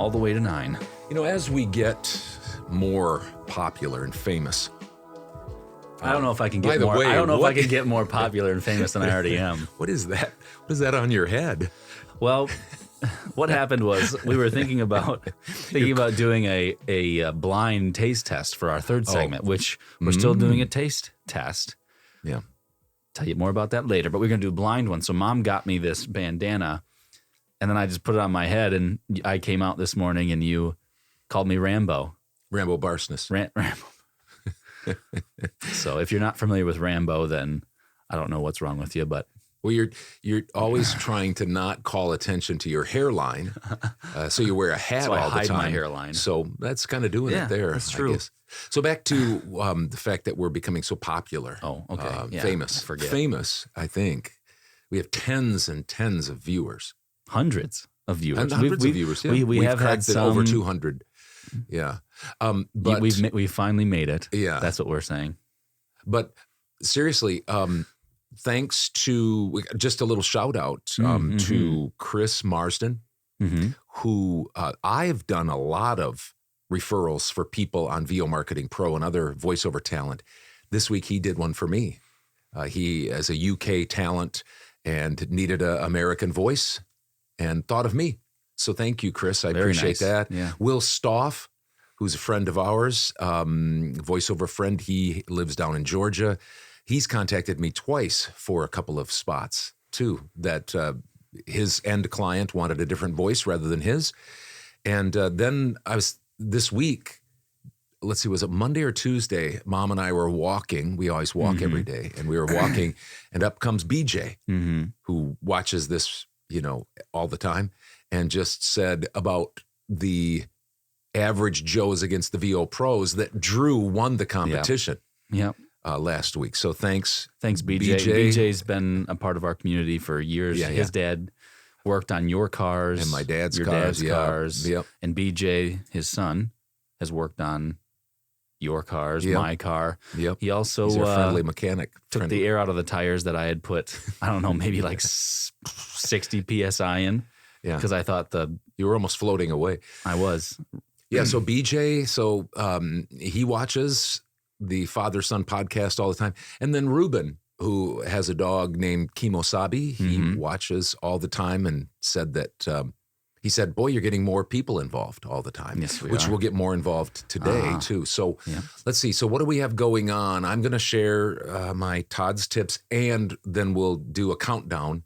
all the way to 9. As we get more popular and famous, I don't know if I can get by the more. way, I don't know if I can get more popular and famous than I already am. What is that? What is that on your head? Well, what happened was we were thinking about doing a blind taste test for our third segment, which we're still doing a taste test. Yeah. Tell you more about that later, but we're going to do a blind one. So Mom got me this bandana, and then I just put it on my head, and I came out this morning, and you called me Rambo. Rambo Barsness. Rambo. So if you're not familiar with Rambo, then I don't know what's wrong with you, but... Well, you're always trying to not call attention to your hairline, so you wear a hat all the time. I hide my hairline. So that's kind of doing it there. That's true. I guess. So back to the fact that we're becoming so popular. Oh, okay. Famous. I forget. Famous, I think. We have tens and tens of viewers. Hundreds of viewers. And hundreds of viewers, yeah. We have had some... over 200. Yeah. But we finally made it. Yeah. That's what we're saying. But seriously, thanks to just a little shout out to Chris Marsden, who I've done a lot of referrals for people on VO Marketing Pro and other voiceover talent. This week he did one for me. He is a UK talent and needed an American voice and thought of me. So thank you, Chris. I appreciate that. Yeah. Will Stoff, who's a friend of ours, voiceover friend, he lives down in Georgia. He's contacted me twice for a couple of spots, too, that his end client wanted a different voice rather than his. And then this week, let's see, was it Monday or Tuesday? Mom and I were walking. We always walk every day. And we were walking, and up comes BJ, who watches this, all the time, and just said about the average Joes against the VO pros that Drew won the competition. Yep. Last week. So thanks BJ. BJ's been a part of our community for years. Yeah, his dad worked on your cars. And my dad's your cars. Dad's cars. Yep. And BJ, his son, has worked on your cars, my car. Yep. He also He's a friendly mechanic. Took the air out of the tires that I had put, I don't know, maybe like 60 PSI in. Yeah. Because I thought you were almost floating away. I was. Yeah. So BJ, he watches the Father-Son podcast all the time. And then Ruben, who has a dog named Kimosabi, he watches all the time and said that, he said, boy, you're getting more people involved all the time. Yes, which we'll get more involved today, too. So let's see. So what do we have going on? I'm going to share my Todd's tips, and then we'll do a countdown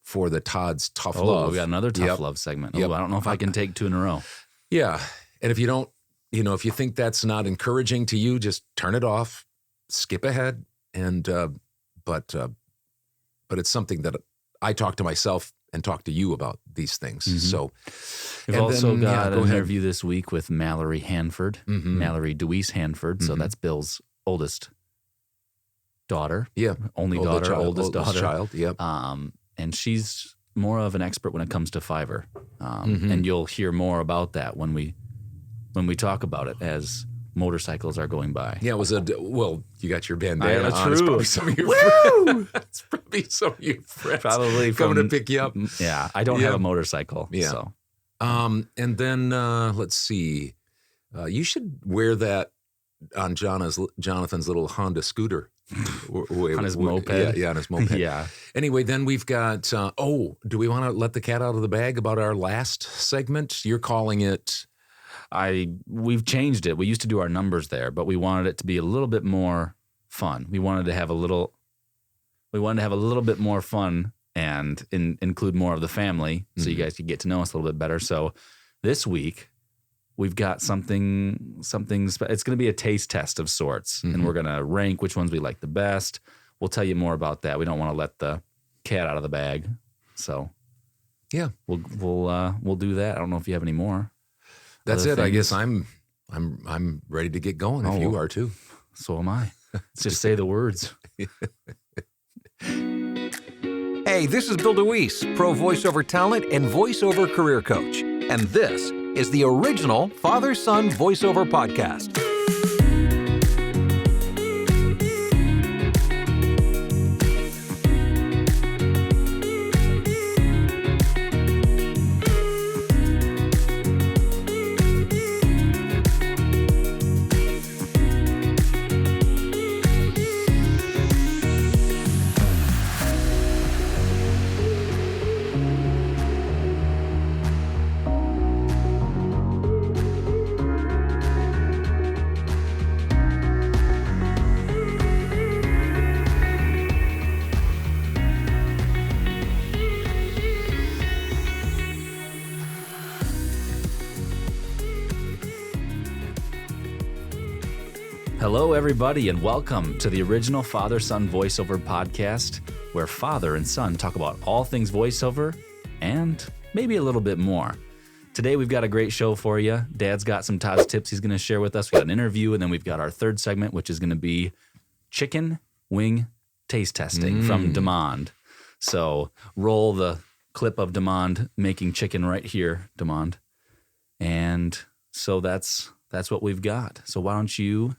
for the Todd's Tough Love. We got another Tough Love segment. I don't know if I can take 2 in a row. Yeah. And if you don't, if you think that's not encouraging to you, just turn it off, skip ahead. And, but it's something that I talk to myself and talk to you about these things. So we've also got an interview this week with Mallory Handford, Mallory DeWees Hanford. So that's Bill's oldest daughter. Yeah. Only daughter, oldest daughter. Child. Yep. And she's more of an expert when it comes to Fiverr. And you'll hear more about that when we talk about it as motorcycles are going by. Yeah, it was you got your bandana on. True. It's probably some of your friends. It's probably some of your friends probably coming to pick you up. Yeah, I don't have a motorcycle. Yeah. So. And then let's see. You should wear that on Jonathan's little Honda scooter. On his moped? Yeah, on his moped. Yeah. Anyway, then we've got, do we want to let the cat out of the bag about our last segment? You're calling it... We've changed it. We used to do our numbers there, but we wanted it to be a little bit more fun. We wanted to have a little bit more fun and include more of the family so you guys could get to know us a little bit better. So this week we've got something it's going to be a taste test of sorts, and we're going to rank which ones we like the best. We'll tell you more about that. We don't want to let the cat out of the bag. So yeah, we'll do that. I don't know if you have any more. That's it. I guess I'm ready to get going if you are too. So am I. Just say the words. Hey, this is Bill DeWees, pro voiceover talent and voiceover career coach. And this is the original Father-Son Voiceover Podcast. Hello, everybody, and welcome to the original Father-Son Voiceover podcast, where father and son talk about all things voiceover and maybe a little bit more. Today, we've got a great show for you. Dad's got some Todd's tips he's going to share with us. We got an interview, and then we've got our third segment, which is going to be chicken wing taste testing from Demond. So roll the clip of Demond making chicken right here, Demond. And so that's what we've got. So why don't you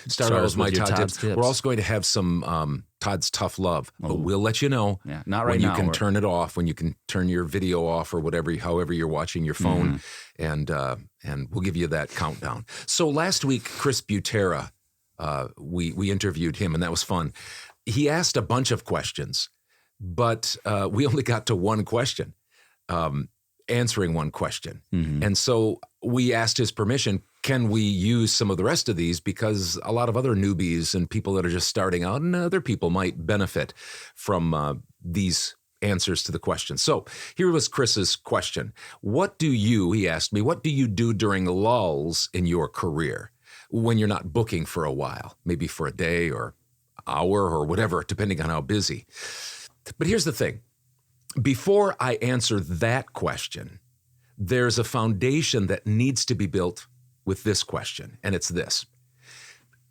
start out with my your Todd's tips. We're also going to have some Todd's Tough Love, but we'll let you know not right when now. You can turn it off, when you can turn your video off or whatever, however you're watching your phone, and we'll give you that countdown. So last week, Chris Butera, we interviewed him, and that was fun. He asked a bunch of questions, but we only got to one question, answering one question. And so we asked his permission, can we use some of the rest of these? Because a lot of other newbies and people that are just starting out and other people might benefit from these answers to the questions. So here was Chris's question. He asked me, what do you do during lulls in your career when you're not booking for a while, maybe for a day or hour or whatever, depending on how busy? But here's the thing. Before I answer that question, there's a foundation that needs to be built with this question, and it's this.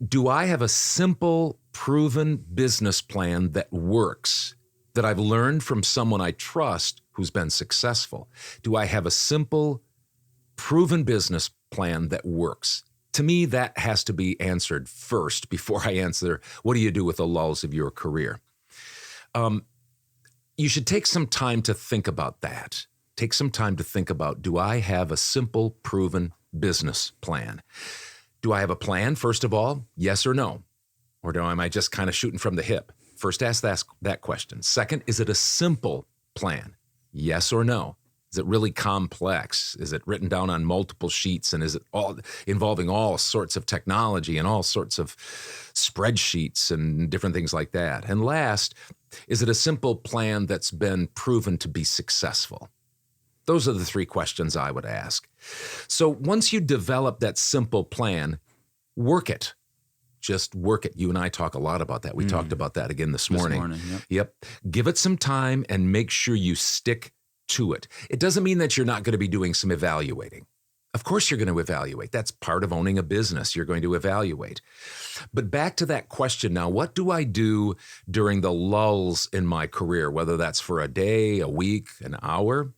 Do I have a simple, proven business plan that works, that I've learned from someone I trust who's been successful? Do I have a simple, proven business plan that works? To me, that has to be answered first before I answer, what do you do with the lulls of your career? You should take some time to think about that. Take some time to think about, do I have a simple, proven business plan? Do I have a plan, first of all? Yes or no? Or am I just kind of shooting from the hip? First, ask that question. Second, is it a simple plan? Yes or no? Is it really complex? Is it written down on multiple sheets? And is it all involving all sorts of technology and all sorts of spreadsheets and different things like that? And last, is it a simple plan that's been proven to be successful? Those are the three questions I would ask. So once you develop that simple plan, work it. Just work it. You and I talk a lot about that. We talked about that again this morning. Yep. Give it some time and make sure you stick to it. It doesn't mean that you're not going to be doing some evaluating. Of course you're going to evaluate. That's part of owning a business. You're going to evaluate. But back to that question now, what do I do during the lulls in my career, whether that's for a day, a week, an hour?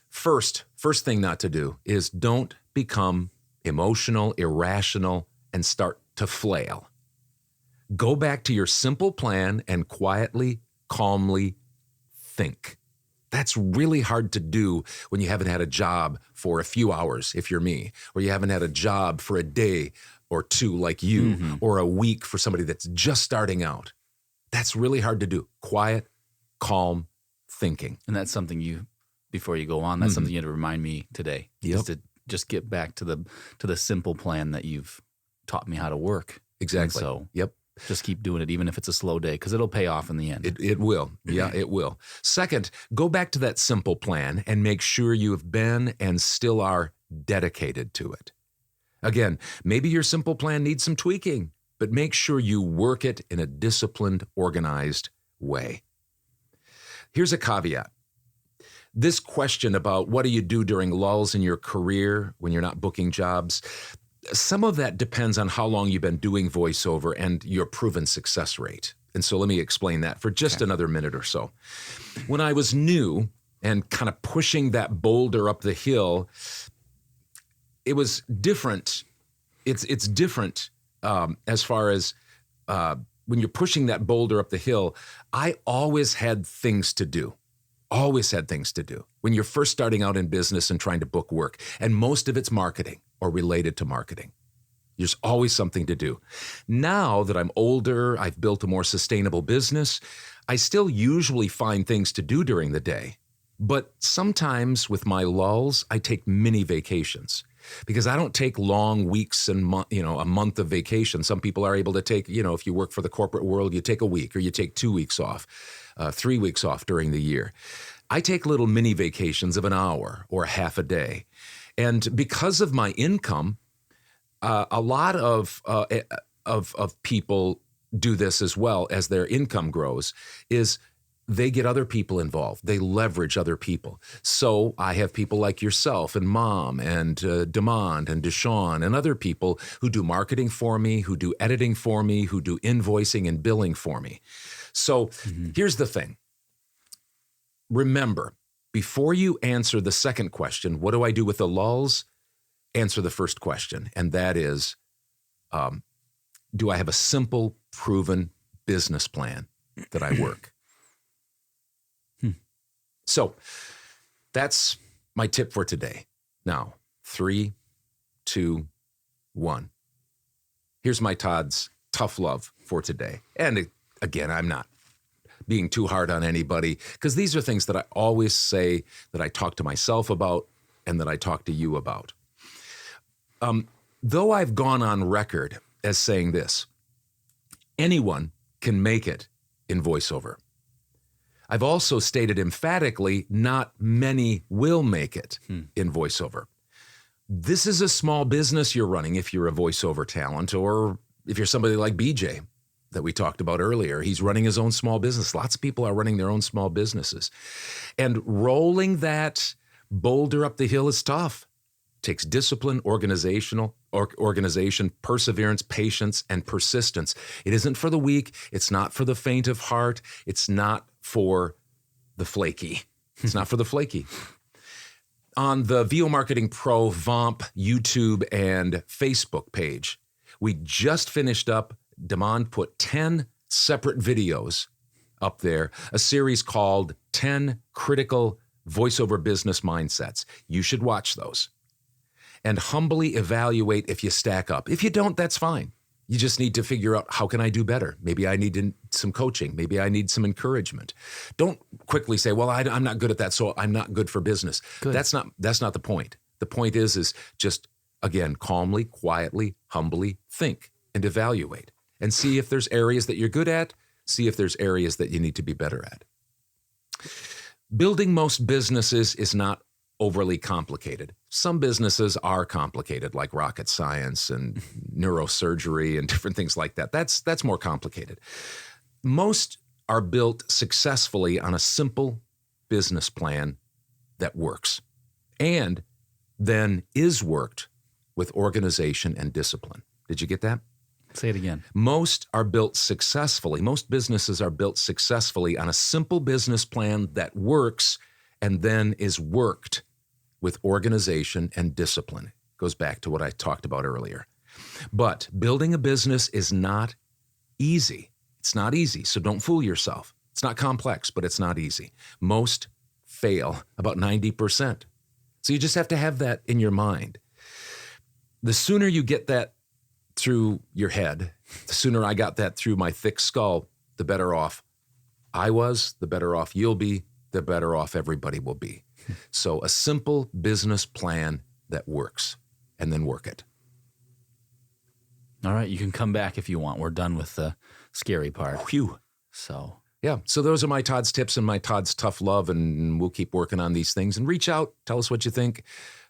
First thing not to do is don't become emotional, irrational, and start to flail. Go back to your simple plan and quietly, calmly think. That's really hard to do when you haven't had a job for a few hours, if you're me, or you haven't had a job for a day or two like you, or a week for somebody that's just starting out. That's really hard to do. Quiet, calm thinking. And that's something before you go on, that's something you had to remind me today. Yep. Is to just get back to the simple plan that you've taught me how to work. Exactly. And so yep. Just keep doing it, even if it's a slow day, because it'll pay off in the end. It will. Yeah, it will. Second, go back to that simple plan and make sure you have been and still are dedicated to it. Again, maybe your simple plan needs some tweaking, but make sure you work it in a disciplined, organized way. Here's a caveat. This question about what do you do during lulls in your career when you're not booking jobs, some of that depends on how long you've been doing voiceover and your proven success rate. And so let me explain that for just another minute or so. When I was new and kind of pushing that boulder up the hill, it was different. It's different as far as when you're pushing that boulder up the hill, I always had things to do. Always had things to do when you're first starting out in business and trying to book work. And most of it's marketing or related to marketing. There's always something to do. Now that I'm older, I've built a more sustainable business, I still usually find things to do during the day. But sometimes with my lulls, I take mini vacations because I don't take long weeks and a month of vacation. Some people are able to take, if you work for the corporate world, you take a week or you take 2 weeks off, 3 weeks off during the year. I take little mini vacations of an hour or half a day. And because of my income, a lot of people do this as well as their income grows, is they get other people involved. They leverage other people. So I have people like yourself and Mom and Demond and Deshaun and other people who do marketing for me, who do editing for me, who do invoicing and billing for me. So here's the thing. Remember, before you answer the second question, what do I do with the lulls? Answer the first question, and that is, do I have a simple, proven business plan that I work? So that's my tip for today. Now, 3, 2, 1. Here's my Todd's tough love for today. And again, I'm not being too hard on anybody, because these are things that I always say, that I talk to myself about and that I talk to you about. Though I've gone on record as saying this, anyone can make it in voiceover. I've also stated emphatically, not many will make it in voiceover. This is a small business you're running if you're a voiceover talent, or if you're somebody like BJ that we talked about earlier. He's running his own small business. Lots of people are running their own small businesses. And rolling that boulder up the hill is tough. It takes discipline, organization, perseverance, patience, and persistence. It isn't for the weak. It's not for the faint of heart. It's not for the flaky. It's not for the flaky. On the VO Marketing Pro VOMP YouTube and Facebook page, we just finished up. Demond put 10 separate videos up there, a series called 10 Critical Voiceover Business Mindsets. You should watch those and humbly evaluate if you stack up. If you don't, that's fine. You just need to figure out, how can I do better? Maybe I need some coaching. Maybe I need some encouragement. Don't quickly say, well, I'm not good at that, so I'm not good for business. Good. That's not the point. The point is just, again, calmly, quietly, humbly think and evaluate and see if there's areas that you're good at, see if there's areas that you need to be better at. Building most businesses is not overly complicated. Some businesses are complicated, like rocket science and neurosurgery and different things like that. That's more complicated. Most are built successfully on a simple business plan that works and then is worked with organization and discipline. Did you get that? Say it again. Most businesses are built successfully on a simple business plan that works and then is worked with organization and discipline. Goes back to what I talked about earlier. But building a business is not easy. It's not easy, so don't fool yourself. It's not complex, but it's not easy. Most fail, about 90%. So you just have to have that in your mind. The sooner you get that through your head, the sooner I got that through my thick skull, the better off I was, the better off you'll be, the better off everybody will be. So a simple business plan that works, and then work it. All right, you can come back if you want. We're done with the scary part. Phew. So those are my Todd's tips and my Todd's tough love, and we'll keep working on these things. And reach out, tell us what you think.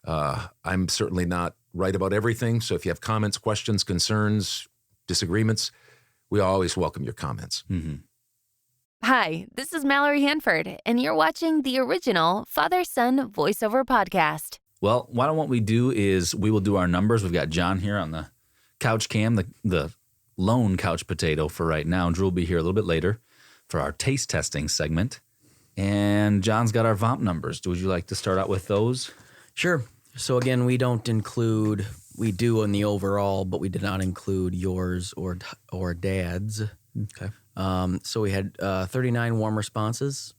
I'm certainly not right about everything, so if you have comments, questions, concerns, disagreements, we always welcome your comments. Mm-hmm. Hi, this is Mallory Handford, and you're watching the original Father-Son Voiceover Podcast. Well, what we do is we will do our numbers. We've got John here on the couch cam, the lone couch potato for right now. Drew will be here a little bit later for our taste testing segment. And John's got our VOMP numbers. Would you like to start out with those? Sure. So again, we do in the overall, but we did not include yours or Dad's. Okay. So we had 39 warm responses,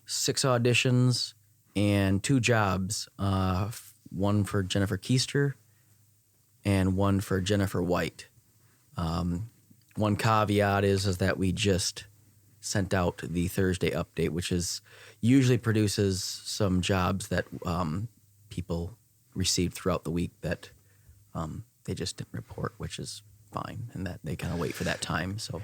6 auditions, and 2 jobs. One for Jennifer Keister and one for Jennifer White. One caveat is that we just sent out the Thursday update, which usually produces some jobs that people received throughout the week that they just didn't report, which is fine, and that they kind of wait for that time. So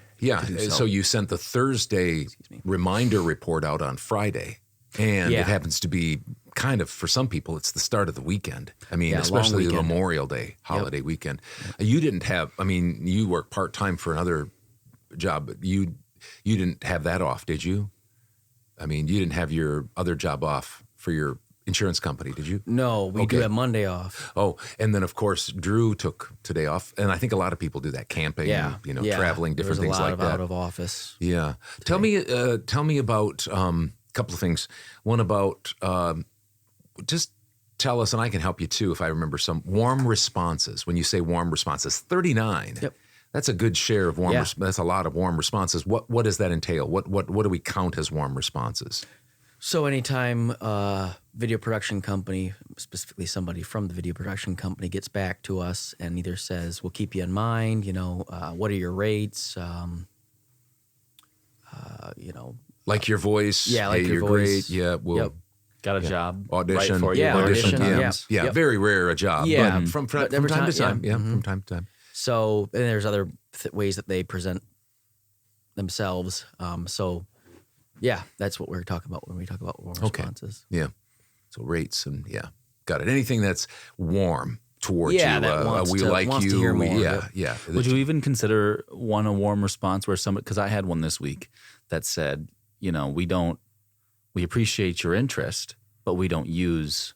so you sent the Thursday reminder report out on Friday, and it happens to be kind of, for some people, it's the start of the weekend. I mean, Yeah, especially long the weekend. Memorial Day, holiday weekend. You didn't have, I mean, you work part-time for another job, but you didn't have that off, did you? I mean, you didn't have your other job off for your insurance company, did you? No, we do Okay. have Monday off. Oh, and then of course Drew took today off, and I think a lot of people do that, camping, Yeah, traveling, different There's things a lot like of that. out of office. Yeah, tell me about a couple of things. One about just tell us, and I can help you too if I remember some warm responses. When you say warm responses, 39. Yep. That's a good share of warm. Yeah. That's a lot of warm responses. What does that entail? What do we count as warm responses? So anytime video production company, specifically somebody from the video production company, gets back to us and either says, "We'll keep you in mind," what are your rates? Like your voice. Yeah, like hey, your you're voice. great. Yeah, we'll Yep. Got a job. audition. Right for you. Yeah, audition, Yeah, yeah. Yep. very rare a job. Yeah, but from but time every to time- time. yeah. Yeah, Mhm. from time to time. So and there's other ways that they present themselves. Yeah, that's what we're talking about when we talk about warm Okay. responses. Yeah. So rates and got it. Anything that's warm towards Yeah, you. that wants we to- like wants to you. hear more. Yeah, Yep. yeah. Would you even consider one a warm response where somebody, because I had one this week that said, we appreciate your interest, but we don't use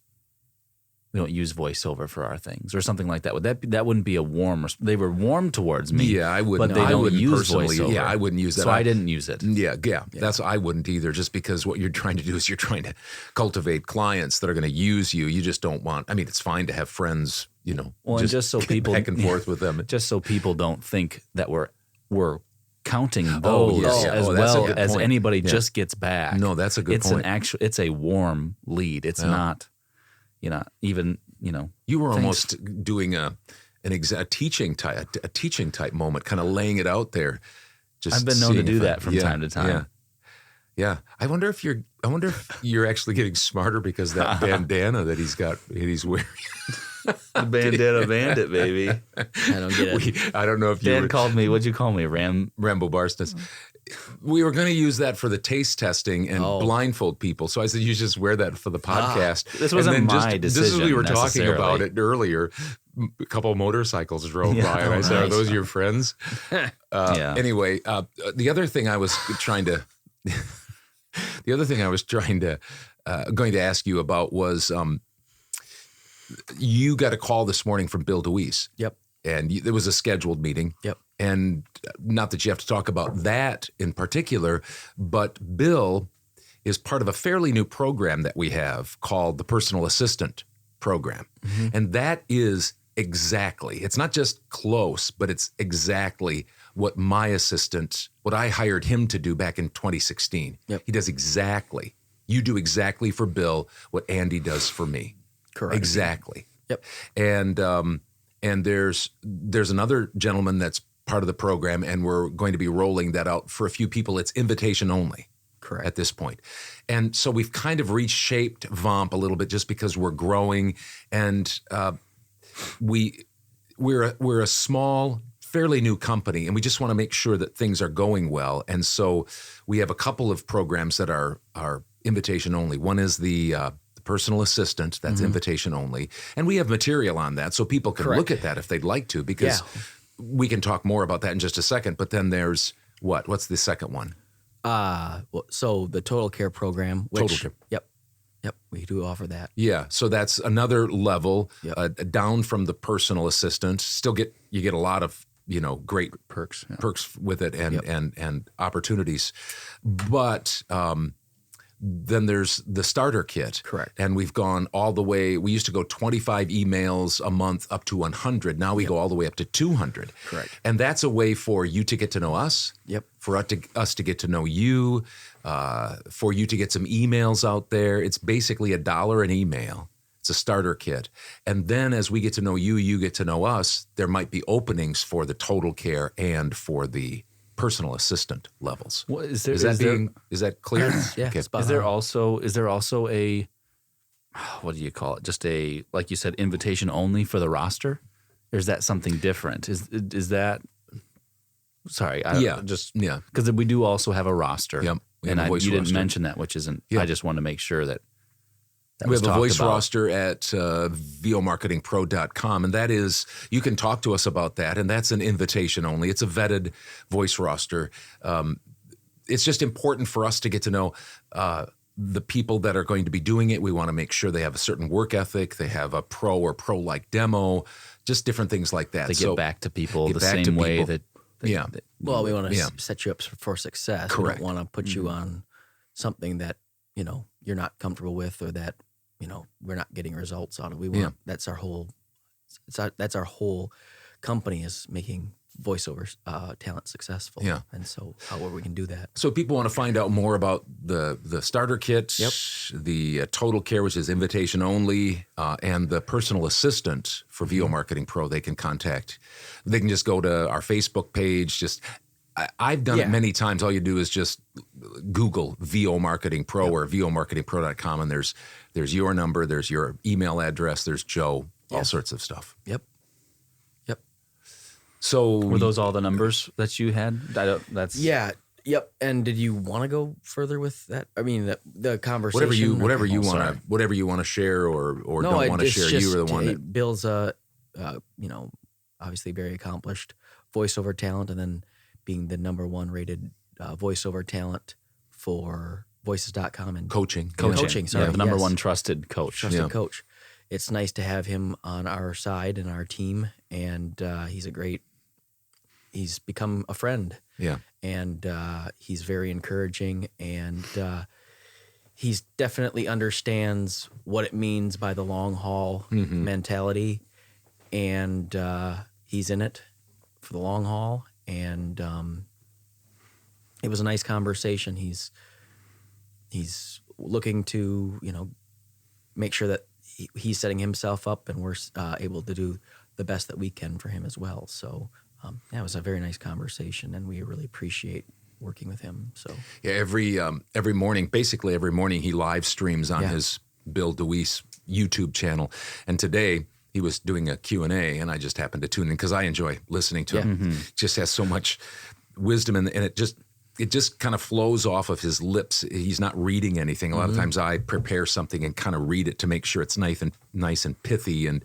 voiceover for our things or something like that. Would that wouldn't be a warm? They were warm towards me. Yeah, I wouldn't. But they I don't wouldn't use personally. voiceover. Yeah, I wouldn't use that. So I didn't use it. Yeah. That's I wouldn't either. Just because what you're trying to do is you're trying to cultivate clients that are going to use you. You just don't want. I mean, it's fine to have friends. Well, and just so get people back and forth with them. just so people don't think that we're counting Oh, those yes, yeah. as Oh, that's a well good as point. anybody Yeah. just gets back. No, that's a good point. It's a warm lead. It's not, even. You were things- almost doing a teaching type moment, kind of laying it out there. Just I've been known to seeing do if that from time to time. Yeah. I wonder if you're actually getting smarter because that bandana that he's wearing. The bandana bandit, baby. I don't get it. I don't know if you Dan were, called me. What'd you call me? Rambo Barsness. We were going to use that for the taste testing and blindfold people. So I said, you just wear that for the podcast. This wasn't And then my This is decision we were talking about necessarily. it earlier. A couple of motorcycles drove Yeah, by, and I said, "Are nice. those your friends?" Yeah. Anyway, the other thing I was trying to, going to ask you about was, you got a call this morning from Bill DeWees. Yep. And there was a scheduled meeting. Yep. And not that you have to talk about that in particular, but Bill is part of a fairly new program that we have called the Personal Assistant Program. And that is exactly, it's not just close, but it's exactly what my assistant, what I hired him to do back in 2016. Yep. He does exactly, you do exactly for Bill what Andy does for me. Correct. Exactly. Yep. And there's another gentleman that's part of the program, and we're going to be rolling that out for a few people. It's invitation only. Correct. At this point. And so we've kind of reshaped VOMP a little bit just because we're growing, and we're a small, fairly new company, and we just want to make sure that things are going well. And so we have a couple of programs that are invitation only. One is the personal assistant, that's invitation only. And we have material on that, so people can look at that if they'd like to, because we can talk more about that in just a second. But then there's what's the second one? So the Total Care program, which, Total Yep, we do offer that. Yeah, so that's another level Yep. down from the personal assistant. Still you get a lot of great Perks. Yeah. perks with it and opportunities, but then there's the starter kit. Correct. And we've gone all the way. We used to go 25 emails a month up to 100. Now we go all the way up to 200. Correct. And that's a way for you to get to know us. Yep. For us to get to know you, for you to get some emails out there. It's basically $1 an email. It's a starter kit. And then as we get to know you, you get to know us, there might be openings for the total care and for the personal assistant levels. Well, Is that clear? Yeah, Okay. spot Is there on. also a what do you call it? Just a, like you said, invitation only for the roster? Or is that something different? Is that sorry? Yeah. Because we do also have a roster. Yep. We have And a voice you didn't roster. mention that, which isn't. Yeah. I just want to make sure that We have a voice about. roster at vomarketingpro.com, and that is, you can talk to us about that, and that's an invitation only. It's a vetted voice roster. It's just important for us to get to know the people that are going to be doing it. We want to make sure they have a certain work ethic, they have a pro or pro-like demo, just different things like that. They get back to people the back to same way people. that Well, we want to set you up for success. Correct. We don't want to put you on something that, you're not comfortable with, or that, we're not getting results out of. We want that's our whole company, is making voiceover talent successful. Yeah. And so however we can do that. So people want to find out more about the starter kit, the Total Care, which is invitation only, and the personal assistant for VO Marketing Pro. They can contact. They can just go to our Facebook page. I've done it many times. All you do is just Google VO Marketing Pro or vomarketingpro.com, and there's your number, there's your email address, there's Joe, all sorts of stuff. Yep. So were those all the numbers that you had? Yeah. Yep. And did you want to go further with that? I mean, the conversation. whatever you want to share or don't want to share. You are the one that Bill's obviously very accomplished voiceover talent, and then being the #1 rated voiceover talent for voices.com and coaching. Sorry, the number one trusted coach. Coach. It's nice to have him on our side and our team, and he's become a friend. Yeah. And he's very encouraging, and he's definitely understands what it means by the long haul mentality, and he's in it for the long haul. And it was a nice conversation. He's looking to make sure that he's setting himself up, and we're able to do the best that we can for him as well. So it was a very nice conversation, and we really appreciate working with him. So every morning, basically every morning, he live streams on his Bill DeWees YouTube channel. And today he was doing a Q&A, and I just happened to tune in because I enjoy listening to him. Just has so much wisdom, and it just kind of flows off of his lips. He's not reading anything. A lot of times I prepare something and kind of read it to make sure it's nice and pithy and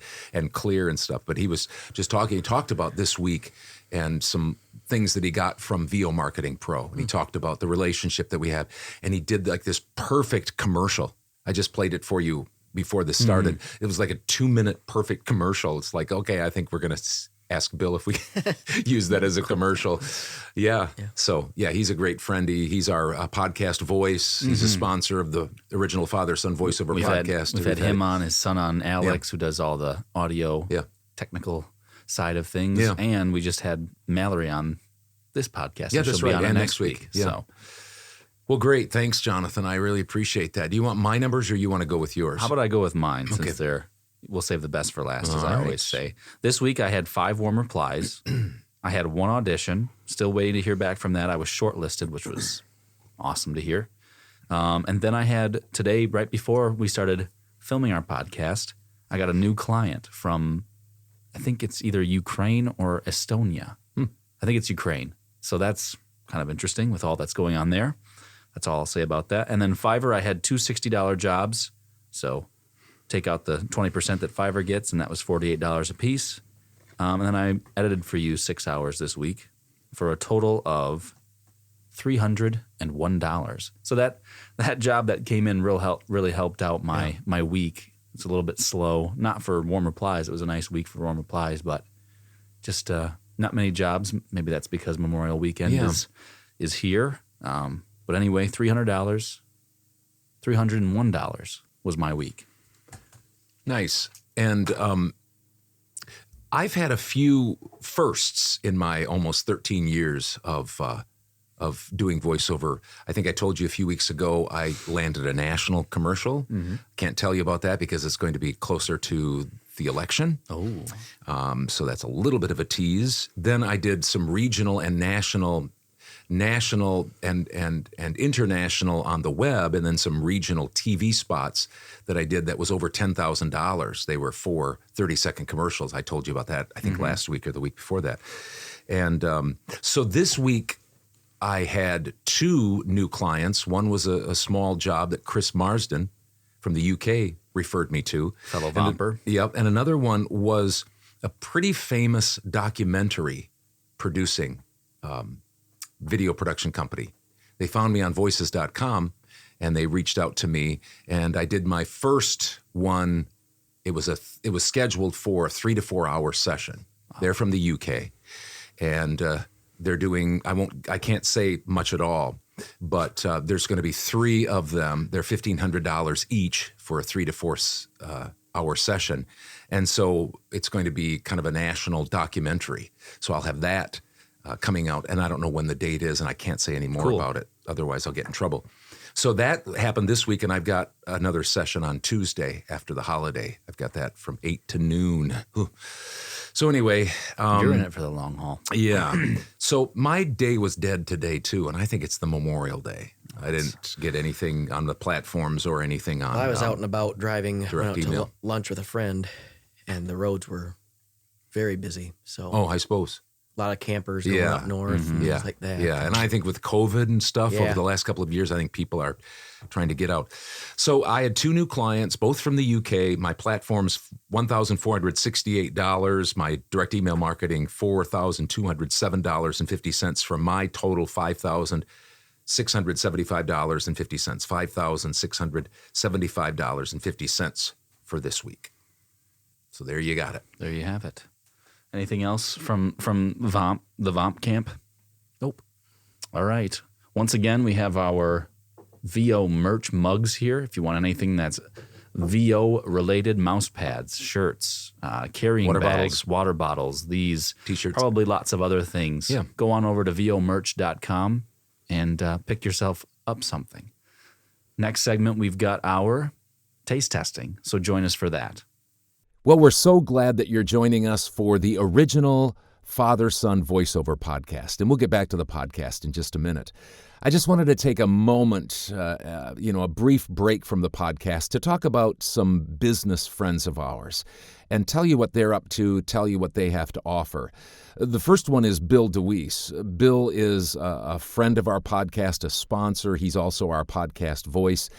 clear and stuff. But he was just talking. He talked about this week and some things that he got from VO Marketing Pro. And he talked about the relationship that we have. And he did like this perfect commercial. I just played it for you before this started. It was like a 2-minute perfect commercial. It's like, okay, I think we're going to ask Bill if we use that as a commercial. Yeah. So, he's a great friend. He's our podcast voice. He's a sponsor of the original Father-Son Voiceover podcast. We've had him on, his son on, Alex, who does all the audio technical side of things. Yeah. And we just had Mallory on this podcast. Yeah, and that's she'll be right. on And next week. Yeah. So, well, great. Thanks, Jonathan. I really appreciate that. Do you want my numbers or you want to go with yours? how about I go with mine since we'll save the best for last, as I always say. This week I had 5 warm replies. I had 1 audition. Still waiting to hear back from that. I was shortlisted, which was awesome to hear. And then I had today, right before we started filming our podcast, I got a new client from, I think it's either Ukraine or Estonia. I think it's Ukraine. So that's kind of interesting with all that's going on there. That's all I'll say about that. And then Fiverr, I had 2 $60 jobs. So take out the 20% that Fiverr gets, and that was $48 a piece. And then I edited for you 6 hours this week for a total of $301. So that job that came in really helped out my week. It's a little bit slow, not for warm replies. It was a nice week for warm replies, but just not many jobs. Maybe that's because Memorial Weekend is here. But anyway, $301 was my week. Nice. And I've had a few firsts in my almost 13 years of doing voiceover. I think I told you a few weeks ago I landed a national commercial. Can't tell you about that because it's going to be closer to the election. So that's a little bit of a tease. Then I did some regional and national and international on the web, and then some regional TV spots that I did that was over $10,000. They were 4 30-second commercials. I told you about that, I think, last week or the week before that. And so this week I had 2 new clients. One was a small job that Chris Marsden from the UK referred me to. Fellow Vomper. Yep. And another one was a pretty famous documentary producing video production company. They found me on voices.com and they reached out to me, and I did my first one. It was scheduled for a 3 to 4 hour session. Wow. They're from the UK, and they're doing. I can't say much at all, but there's going to be 3 of them. They're $1,500 each for a 3 to 4 hour session, and so it's going to be kind of a national documentary. So I'll have that coming out, and I don't know when the date is, and I can't say any more about it. Otherwise, I'll get in trouble. So that happened this week, and I've got another session on Tuesday after the holiday. I've got that from 8 to noon. Ooh. So anyway. You're in it for the long haul. Yeah. So my day was dead today, too, and I think it's the Memorial Day. I didn't get anything on the platforms or anything on. I was out and about driving, went out email. to lunch with a friend, and the roads were very busy. So I suppose. a lot of campers going up north and things like that. Yeah, and I think with COVID and stuff over the last couple of years, I think people are trying to get out. So I had 2 new clients, both from the UK. My platform's $1,468. My direct email marketing, $4,207.50 from my total $5,675.50. $5,675.50 for this week. So there you got it. There you have it. Anything else from VOMP, the VOMP camp? Nope. All right. Once again, we have our VO merch mugs here. If you want anything that's VO related, mouse pads, shirts, carrying bags, water bottles, these T-shirts, probably lots of other things. Yeah. Go on over to vomerch.com and pick yourself up something. Next segment, we've got our taste testing. So join us for that. Well, we're so glad that you're joining us for the original Father-Son Voiceover podcast, and we'll get back to the podcast in just a minute. I just wanted to take a moment, a brief break from the podcast to talk about some business friends of ours and tell you what they're up to, tell you what they have to offer. The first one is Bill DeWees. Bill is a friend of our podcast, a sponsor. He's also our podcast voice.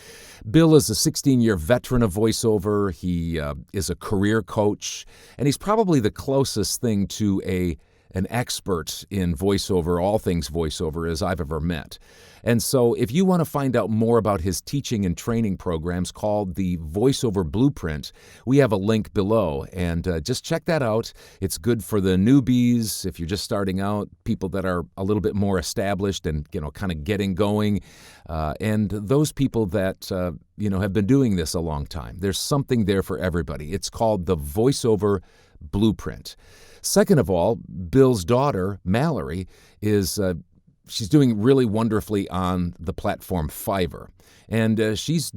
Bill is a 16-year veteran of voiceover. He is a career coach, and he's probably the closest thing to an expert in voiceover, all things voiceover, as I've ever met. And so if you want to find out more about his teaching and training programs called the Voiceover Blueprint, we have a link below, and just check that out. It's good for the newbies, if you're just starting out, people that are a little bit more established and, kind of getting going, and those people that, have been doing this a long time. There's something there for everybody. It's called the Voiceover Blueprint. Second of all, Bill's daughter, Mallory, she's doing really wonderfully on the platform Fiverr. And she's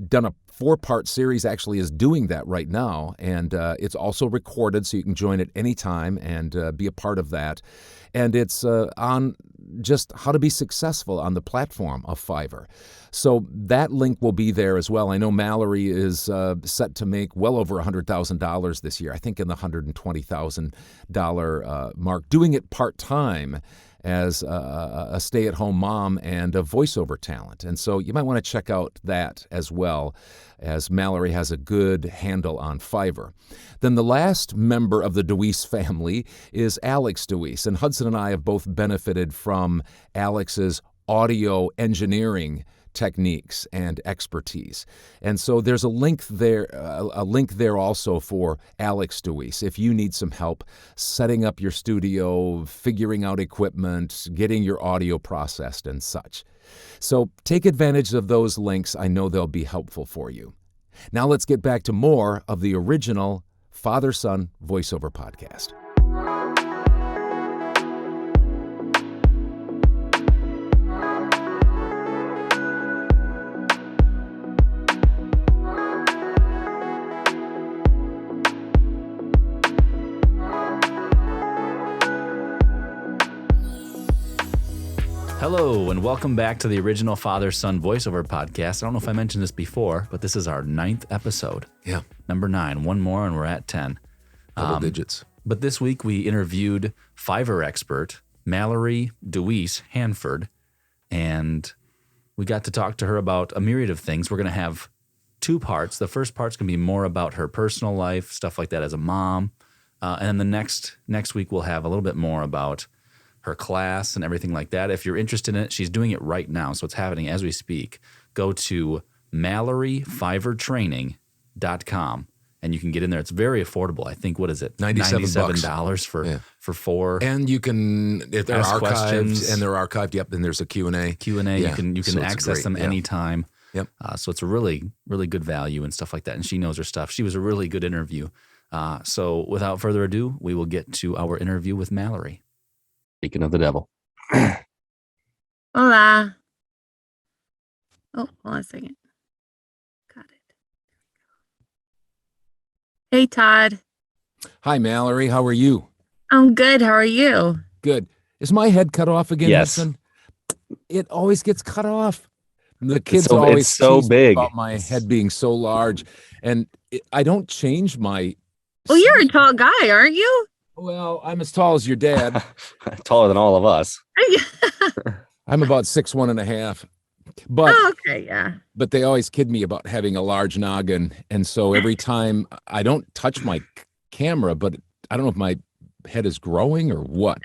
done a 4-part series, actually is doing that right now. And it's also recorded, so you can join at any time and be a part of that. And it's on just how to be successful on the platform of Fiverr. So that link will be there as well. I know Mallory is set to make well over $100,000 this year, I think in the $120,000 mark, doing it part-time as a stay-at-home mom and a voiceover talent. And so you might want to check out that as well, as Mallory has a good handle on Fiverr. Then the last member of the DeWees family is Alex DeWees, and Hudson and I have both benefited from Alex's audio engineering techniques and expertise. And so there's a link there also for Alex DeWees. If you need some help setting up your studio, figuring out equipment, getting your audio processed and such. So take advantage of those links. I know they'll be helpful for you. Now let's get back to more of the original Father-Son Voiceover podcast. Hello, and welcome back to the original Father-Son Voiceover podcast. I don't know if I mentioned this before, but this is our 9th episode. Yeah. Number 9. One more, and we're at 10. Double digits. But this week, we interviewed Fiverr expert Mallory Hanford, and we got to talk to her about a myriad of things. We're going to have 2 parts. The first part's going to be more about her personal life, stuff like that as a mom. And then the next week we'll have a little bit more about her class and everything like that. If you're interested in it, she's doing it right now, so it's happening as we speak. Go to MalloryFiverrTraining.com and you can get in there. It's very affordable. I think, what is it? $97 for 4. And you can, if they're ask archived, questions. and they're archived, yep, and there's a Q&A. Q&A, Yeah. you can So it's access great, them yeah. anytime. Yep. So it's a really, really good value and stuff like that. And she knows her stuff. She was a really good interview. So without further ado, we will get to our interview with Mallory. Speaking of the devil. Hola. Oh, hold on a second. Got it. Hey, Todd. Hi, Mallory. How are you? I'm good. How are you? Good. Is my head cut off again? Yes. Hudson? It always gets cut off. The kids so- always it's so tease me big. about my head being so large, and I don't change my. Well, you're a tall guy, aren't you? Well, I'm as tall as your dad. Taller than all of us. I'm about 6'1.5", but Oh, okay, yeah. they always kid me about having a large noggin, and so every time I don't touch my camera, but I don't know if my head is growing or what.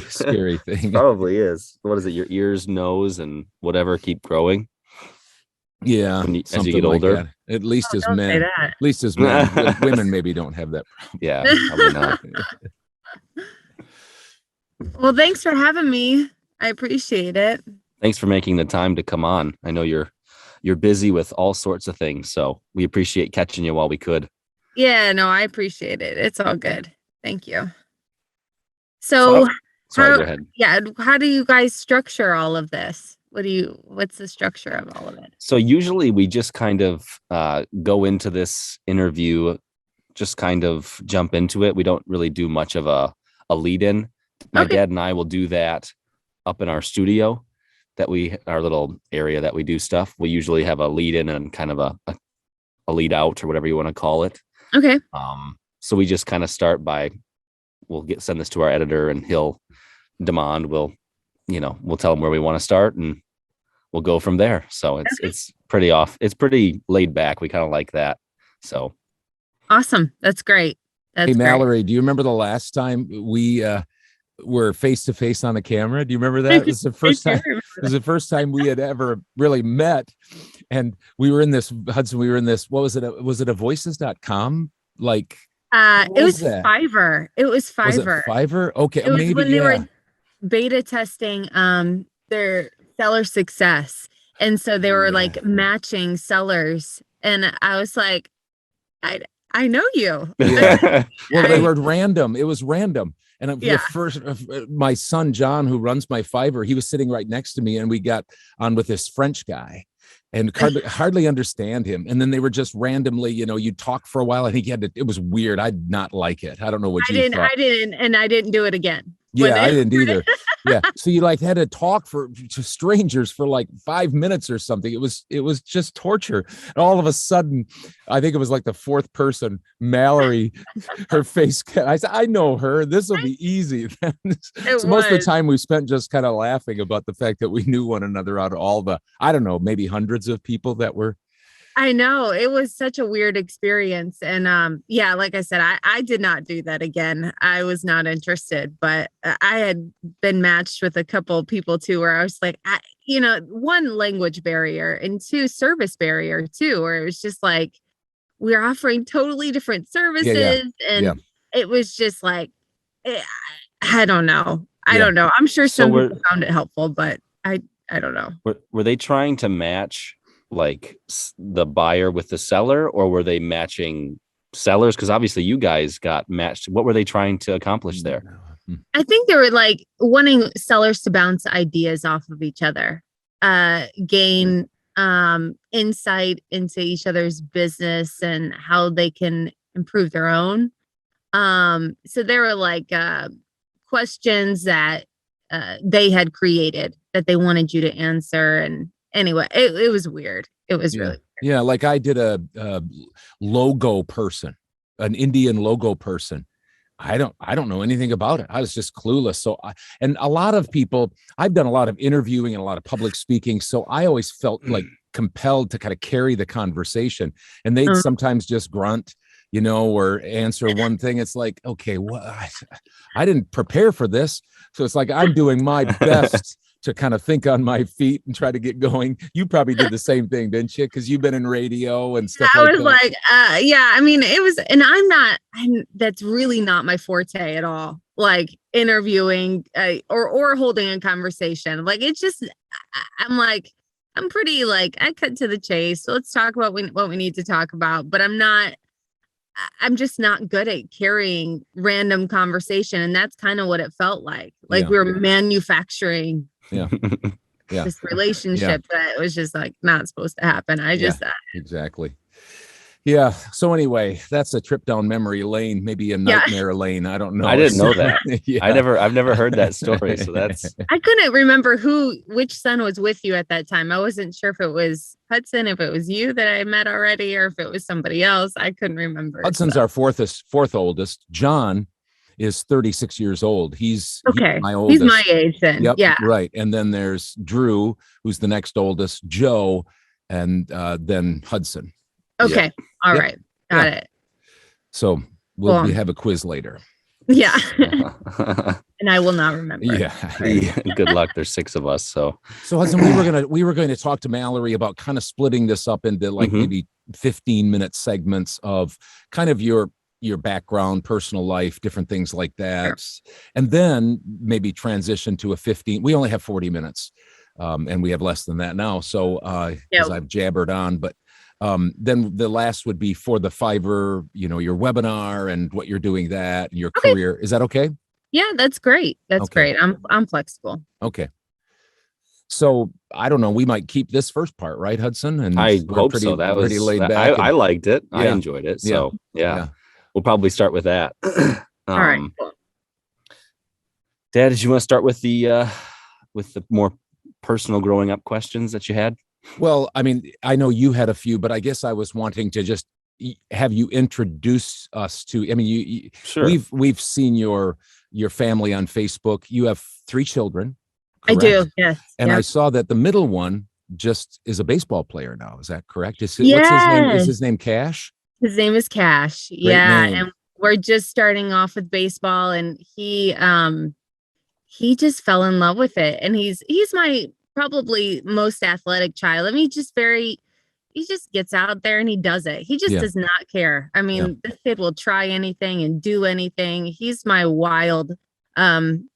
Scary thing. Probably is. What is it? Your ears, nose, and whatever keep growing. Yeah, As you something get like older. that. At least as Don't say men. that. At least as men. Women maybe don't have that. Yeah, probably not. Well, thanks for having me. I appreciate it. Thanks for making the time to come on. I know you're busy with all sorts of things, so we appreciate catching you while we could. Yeah, no, I appreciate it. It's all good. Thank you. So, Sorry, how- go ahead. yeah, how do you guys structure all of this? What's the structure of all of it? So usually we just kind of go into this interview, just kind of jump into it. We don't really do much of a lead in. My Okay. dad and I will do that up in our studio, our little area that we do stuff. We usually have a lead in and kind of a lead out, or whatever you want to call it. Okay. So we just kind of start by, send this to our editor, and we'll tell him where we want to start, and we'll go from there. So it's pretty laid back. We kind of like that. So Awesome. That's great. That's Hey, great. Mallory, do you remember the last time we were face to face on the camera? Do you remember that? It was the first I time. do remember It was the first time we had ever really met, and we were in this, Hudson. We were in this. What was it? Was it a voices.com? Like, It what was was that? Fiverr. It was was it Fiverr. Fiverr? Okay, It was maybe when they yeah. were beta testing their seller success. And so they were like matching sellers. And I was like, I know you. Yeah. Well, they I- were random. It was random. And Yeah. the first, my son, John, who runs my Fiverr, he was sitting right next to me, and we got on with this French guy and hardly understand him. And then they were just randomly, you talk for a while, and it was weird. I did not like it. I don't know what I you didn't, thought. and I didn't do it again. When Yeah, I they- didn't either. Yeah. So you had to talk to strangers for like 5 minutes or something. It was just torture. And all of a sudden, I think it was like the fourth person, Mallory, her face. I said, I know her. This will be easy. So most of the was. time we spent just kind of laughing about the fact that we knew one another out of all the, I don't know, maybe hundreds of people that were. I know, it was such a weird experience. And yeah, like I said, I did not do that again. I was not interested, but I had been matched with a couple of people too, where I was like, one, language barrier, and 2, service barrier too, where it was just like, we're offering totally different services. And it was just like, I don't know. I don't know. I'm sure So some people found it helpful, but I don't know. were they trying to match like the buyer with the seller, or were they matching sellers? Because obviously you guys got matched. What were they trying to accomplish there? I think they were like wanting sellers to bounce ideas off of each other, gain insight into each other's business and how they can improve their own. So there were like questions that they had created that they wanted you to answer. And anyway, it was weird. It was really weird. Yeah, like I did a logo person, an Indian logo person. I don't know anything about it. I was just clueless. So, and a lot of people, I've done a lot of interviewing and a lot of public speaking. So I always felt like compelled to kind of carry the conversation, and they'd sometimes just grunt, or answer one thing. It's like, okay, well, I didn't prepare for this. So it's like, I'm doing my best to kind of think on my feet and try to get going. You probably did the same thing, didn't you? Because you've been in radio and stuff like that. I was like, yeah, I mean, it was, and that's really not my forte at all. Like interviewing or holding a conversation. Like, it's just, I'm pretty like, I cut to the chase. So let's talk about what we need to talk about, but I'm just not good at carrying random conversation. And that's kind of what it felt like. Like we were manufacturing this relationship that was just like not supposed to happen. Exactly. Yeah. So anyway, that's a trip down memory lane, maybe a nightmare lane. I don't know. I didn't know that. I've never heard that story. So I couldn't remember which son was with you at that time. I wasn't sure if it was Hudson, if it was you that I met already, or if it was somebody else. I couldn't remember. Hudson's our fourth oldest. John is 36 years old. He's my oldest. He's my age then. Yep, yeah. Right. And then there's Drew, who's the next oldest, Joe, and then Hudson. Okay. Yeah. All right. Got it. So we'll have a quiz later. Yeah. And I will not remember. Yeah. Good luck. There's 6 of us. So Hudson, we were going to talk to Mallory about kind of splitting this up into like maybe 15-minute segments of kind of your background, personal life, different things like that. Sure. And then maybe transition to we only have 40 minutes. And we have less than that now. So as I've jabbered on, but then the last would be for the Fiverr, your webinar and what you're doing and your career. Is that okay? Yeah, that's great. That's great. I'm flexible. Okay. So I don't know. We might keep this first part, right, Hudson? And I hope so. That was pretty laid back. I liked it. I enjoyed it. So yeah. We'll probably start with that. All right. Cool. Dad, did you want to start with the more personal growing up questions that you had? Well, I mean, I know you had a few, but I guess I was wanting to just have you introduce us to. I mean, sure. We've seen your family on Facebook. You have 3 children. Correct? I do. Yes. And I saw that the middle one just is a baseball player now. Is that correct? What's his name? Is his name Cash? His name is Cash. Great name. And we're just starting off with baseball, and he just fell in love with it, and he's my probably most athletic child. I mean, he just gets out there and he does it. He just does not care. I mean, this kid will try anything and do anything. He's my wild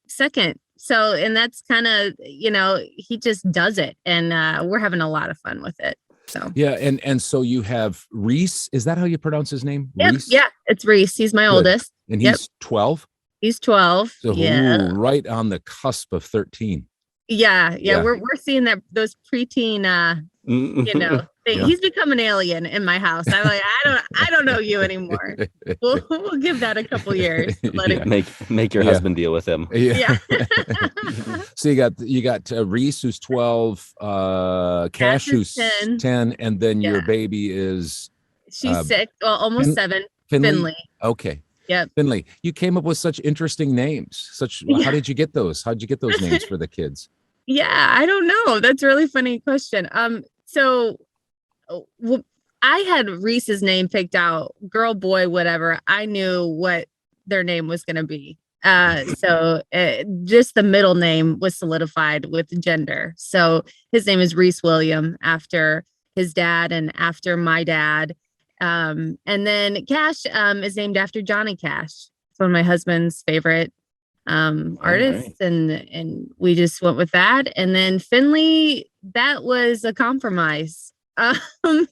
second. So, and that's kind of, he just does it, and we're having a lot of fun with it. So and so you have Reese. Is that how you pronounce his name? Yep. Reese? Yeah, it's Reese. He's my oldest. And he's 12? He's 12. So right on the cusp of 13. Yeah. We're seeing those preteen thing. He's become an alien in my house. I'm like, I don't know you anymore. We'll give that a couple years. Make your husband deal with him. Yeah. So you got Reese, who's 12, Cash, who's 10, and then your baby is she's 6, well, almost 7. Finley. Okay. Yep. Finley, you came up with such interesting names. How did you get those? How'd you get those names for the kids? Yeah, I don't know. That's a really funny question. So I had Reese's name picked out, girl, boy, whatever. I knew what their name was going to be. So just the middle name was solidified with gender. So his name is Reese William, after his dad and after my dad. And then Cash is named after Johnny Cash. It's one of my husband's favorite artists, and we just went with that. And then Finley, that was a compromise.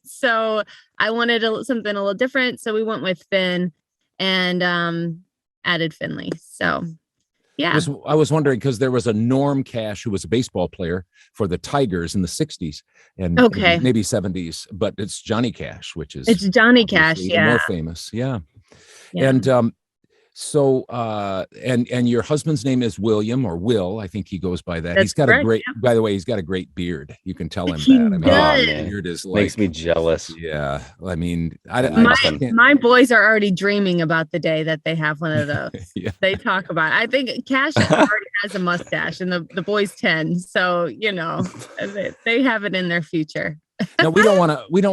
So I wanted something a little different, so we went with Finn and added Finley. So yeah, I was wondering because there was a Norm Cash who was a baseball player for the Tigers in the 60s and maybe 70s, but it's Johnny Cash, it's Johnny Cash, more famous. Yeah. And so and your husband's name is William, or Will, I think he goes by that. He's got a great, by the way, he's got a great beard. You can tell him that. I mean, beard is like, makes me jealous. Yeah. I mean, my boys are already dreaming about the day that they have one of those. They talk about it. I think Cash already has a mustache, and the boys 10. So, they have it in their future. Now we don't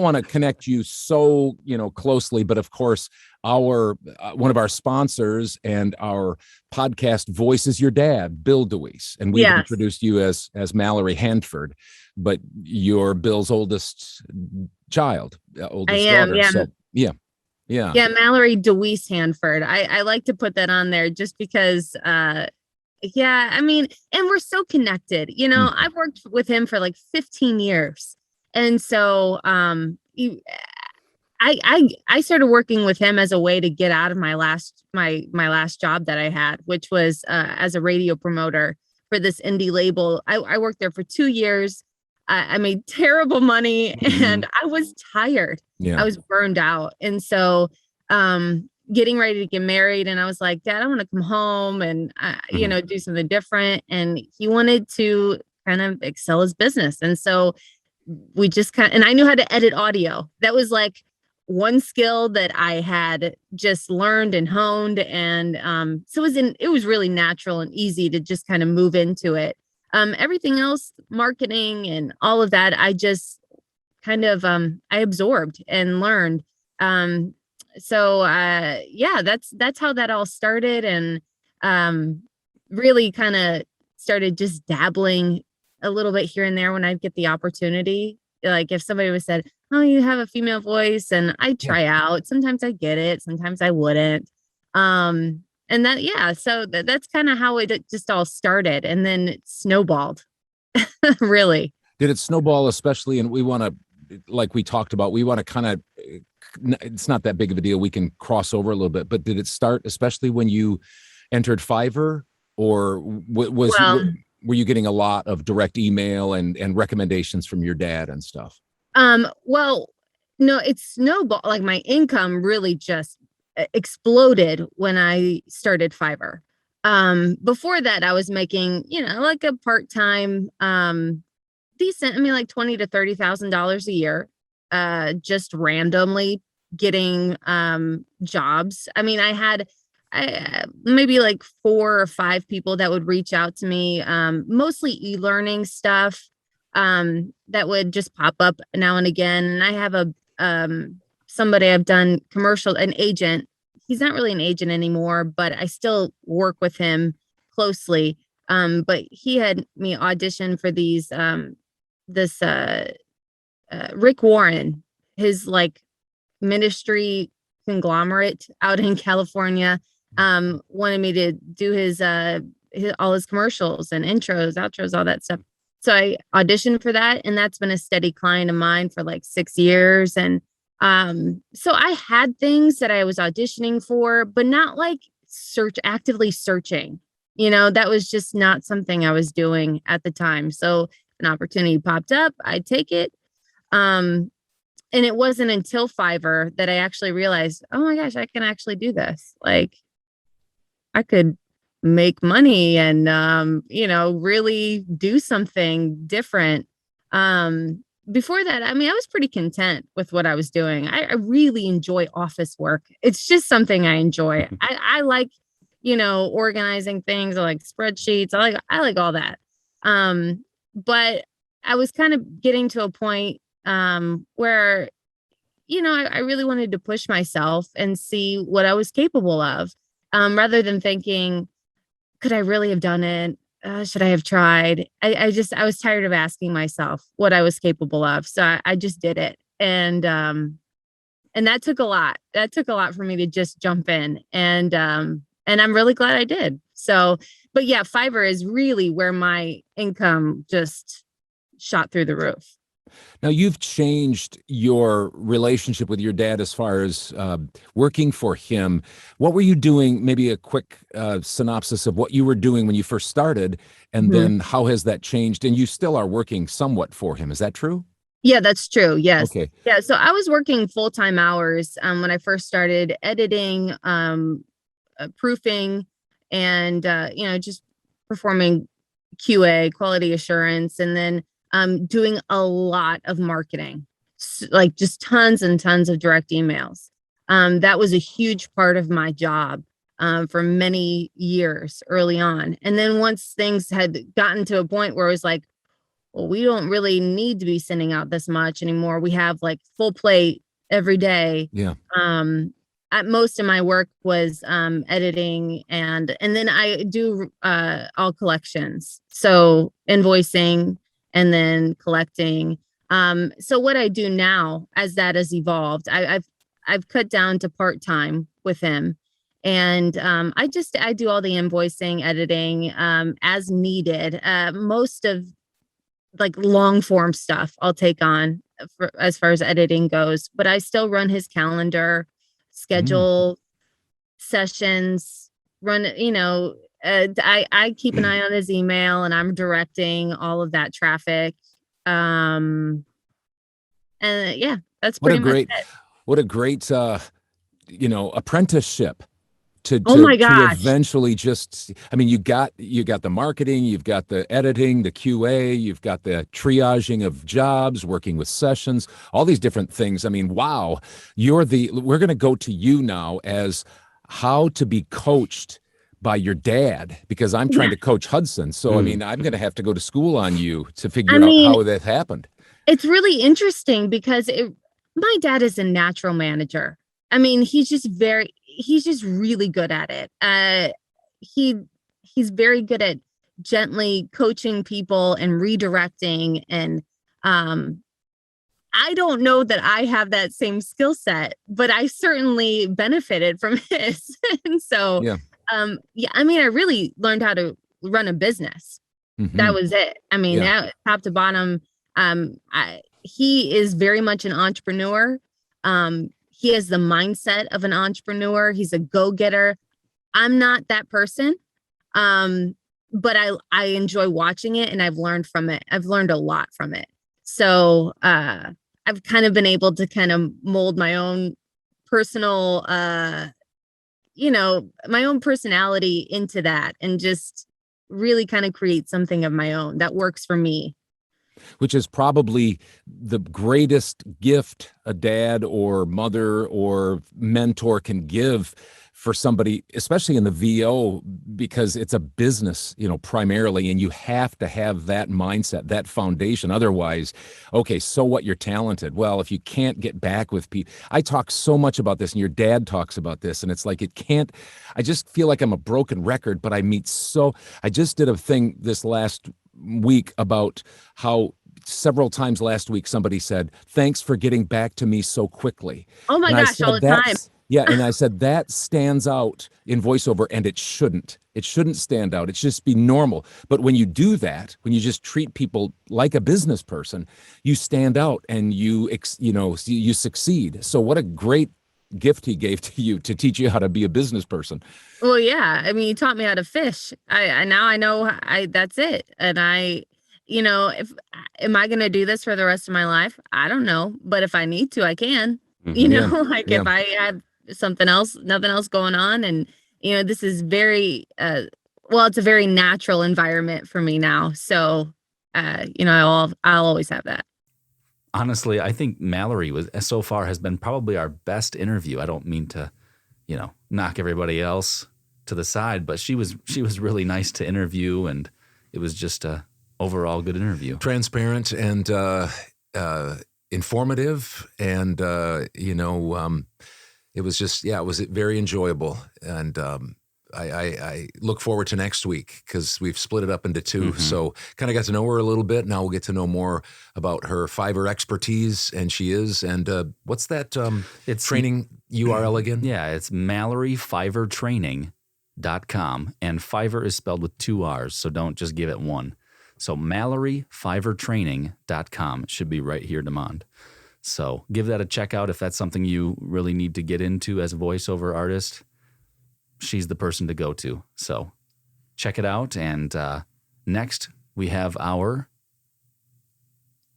want to connect you so, closely, but of course our one of our sponsors and our podcast voice is your dad, Bill DeWees, and we've Yes. introduced you as Mallory Hanford, but you're Bill's oldest child, oldest I am, daughter. yeah. So yeah. Yeah, Mallory DeWees Hanford. I like to put that on there just because yeah, I mean, and we're so connected. I've worked with him for like 15 years. And so I started working with him as a way to get out of my last job that I had, which was as a radio promoter for this indie label. I worked there for 2 years. I made terrible money and I was tired. Yeah. I was burned out. And so getting ready to get married, and I was like, Dad, I want to come home and do something different. And he wanted to kind of excel his business. And so we just and I knew how to edit audio. That was like one skill that I had just learned and honed. And so it was really natural and easy to just kind of move into it. Everything else, marketing and all of that, I just kind of I absorbed and learned. So that's how that all started, and really kind of started just dabbling a little bit here and there when I'd get the opportunity. Like if somebody was said, "Oh, you have a female voice," and I'd try out. Sometimes I get it, sometimes I wouldn't. And so that's kind of how it just all started, and then it snowballed. Really. Did it snowball, especially? And we want to, like we talked about, we want to kind of, it's not that big of a deal. We can cross over a little bit, but did it start, especially when you entered Fiverr, or were you getting a lot of direct email and recommendations from your dad and stuff? Well, no, it's snowball. Like my income really just exploded when I started Fiverr. Before that, I was making, like a part-time, decent. I mean, like $20,000 to $30,000 a year, just randomly getting jobs. I mean, I had maybe like 4 or 5 people that would reach out to me, mostly e-learning stuff that would just pop up now and again. And I have somebody I've done an agent. He's not really an agent anymore, but I still work with him closely. But he had me audition for this Rick Warren, his like ministry conglomerate out in California, wanted me to do all his commercials and intros, outros, all that stuff. So I auditioned for that, and that's been a steady client of mine for like 6 years. And so I had things that I was auditioning for, but not like actively searching. That was just not something I was doing at the time. So an opportunity popped up, I'd take it. And it wasn't until Fiverr that I actually realized, oh my gosh, I can actually do this. Like I could make money and, really do something different. Before that, I mean, I was pretty content with what I was doing. I really enjoy office work. It's just something I enjoy. I like, organizing things. I like spreadsheets. I like all that. But I was kind of getting to a point where, I really wanted to push myself and see what I was capable of, rather than thinking, could I really have done it? Should I have tried? I was tired of asking myself what I was capable of. So I just did it. And that took a lot. That took a lot for me to just jump in. And I'm really glad I did. So, but yeah, Fiverr is really where my income just shot through the roof. Now, you've changed your relationship with your dad as far as working for him. What were you doing? Maybe a quick synopsis of what you were doing when you first started, and then how has that changed? And you still are working somewhat for him. Is that true? Yeah, that's true. Yes. Okay. Yeah. So I was working full-time hours when I first started editing, proofing, and, just performing QA, quality assurance, and then doing a lot of marketing, like just tons and tons of direct emails. That was a huge part of my job for many years early on. And then once things had gotten to a point where it was like, well, we don't really need to be sending out this much anymore. We have like full plate every day. Yeah. Most of my work was editing, and then I do all collections, so invoicing and then collecting. So what I do now, as that has evolved, I've cut down to part-time with him, and I do all the invoicing, editing as needed. Most of like long form stuff I'll take on as far as editing goes, but I still run his calendar, schedule sessions, run, I keep an eye on his email, and I'm directing all of that traffic. And yeah, that's pretty much it. What a great apprenticeship to eventually just, I mean, you got the marketing, you've got the editing, the QA, you've got the triaging of jobs, working with sessions, all these different things. I mean, wow, we're going to go to you now as how to be coached by your dad, because I'm trying to coach Hudson. So, I mean, I'm going to have to go to school on you to figure out how that happened. It's really interesting because my dad is a natural manager. I mean, he's just really good at it. He's very good at gently coaching people and redirecting. And I don't know that I have that same skill set, but I certainly benefited from his. And so, I mean, I really learned how to run a business. That was it. I mean, top to bottom, he is very much an entrepreneur. He has the mindset of an entrepreneur. He's a go-getter. I'm not that person. But I enjoy watching it, and I've learned from it. I've learned a lot from it. So I've kind of been able to kind of mold my own personal, my own personality into that, and just really kind of create something of my own that works for me. Which is probably the greatest gift a dad or mother or mentor can give for somebody, especially in the VO, because it's a business, primarily, and you have to have that mindset, that foundation. Otherwise, okay, so what, you're talented. Well, if you can't get back with people, I talk so much about this, and your dad talks about this, and it's like, I just feel like I'm a broken record, but I just did a thing this last week about how several times last week somebody said, thanks for getting back to me so quickly. Oh my gosh, all the time. Yeah, and I said that stands out in voiceover, and it shouldn't. It shouldn't stand out. It should just be normal. But when you do that, when you just treat people like a business person, you stand out and you succeed. So what a great gift he gave to you to teach you how to be a business person. Well, yeah. I mean, he taught me how to fish. Now I know that's it. And am I going to do this for the rest of my life? I don't know. But if I need to, I can, if I have nothing else going on. And, this is very, it's a very natural environment for me now. So, I'll always have that. Honestly, I think Mallory so far has been probably our best interview. I don't mean to, knock everybody else to the side, but she was really nice to interview, and it was just a overall good interview. Transparent and informative, and it was just, it was very enjoyable, and I look forward to next week, because we've split it up into two. So kind of got to know her a little bit. Now we'll get to know more about her Fiverr expertise, and what's that it's training URL again? Yeah, it's MalloryFiverrTraining.com, and Fiverr is spelled with 2 R's, so don't just give it one. So MalloryFiverrTraining.com. It should be right here, Demond. So give that a check out if that's something you really need to get into as a voiceover artist. She's the person to go to. So check it out. And next, we have our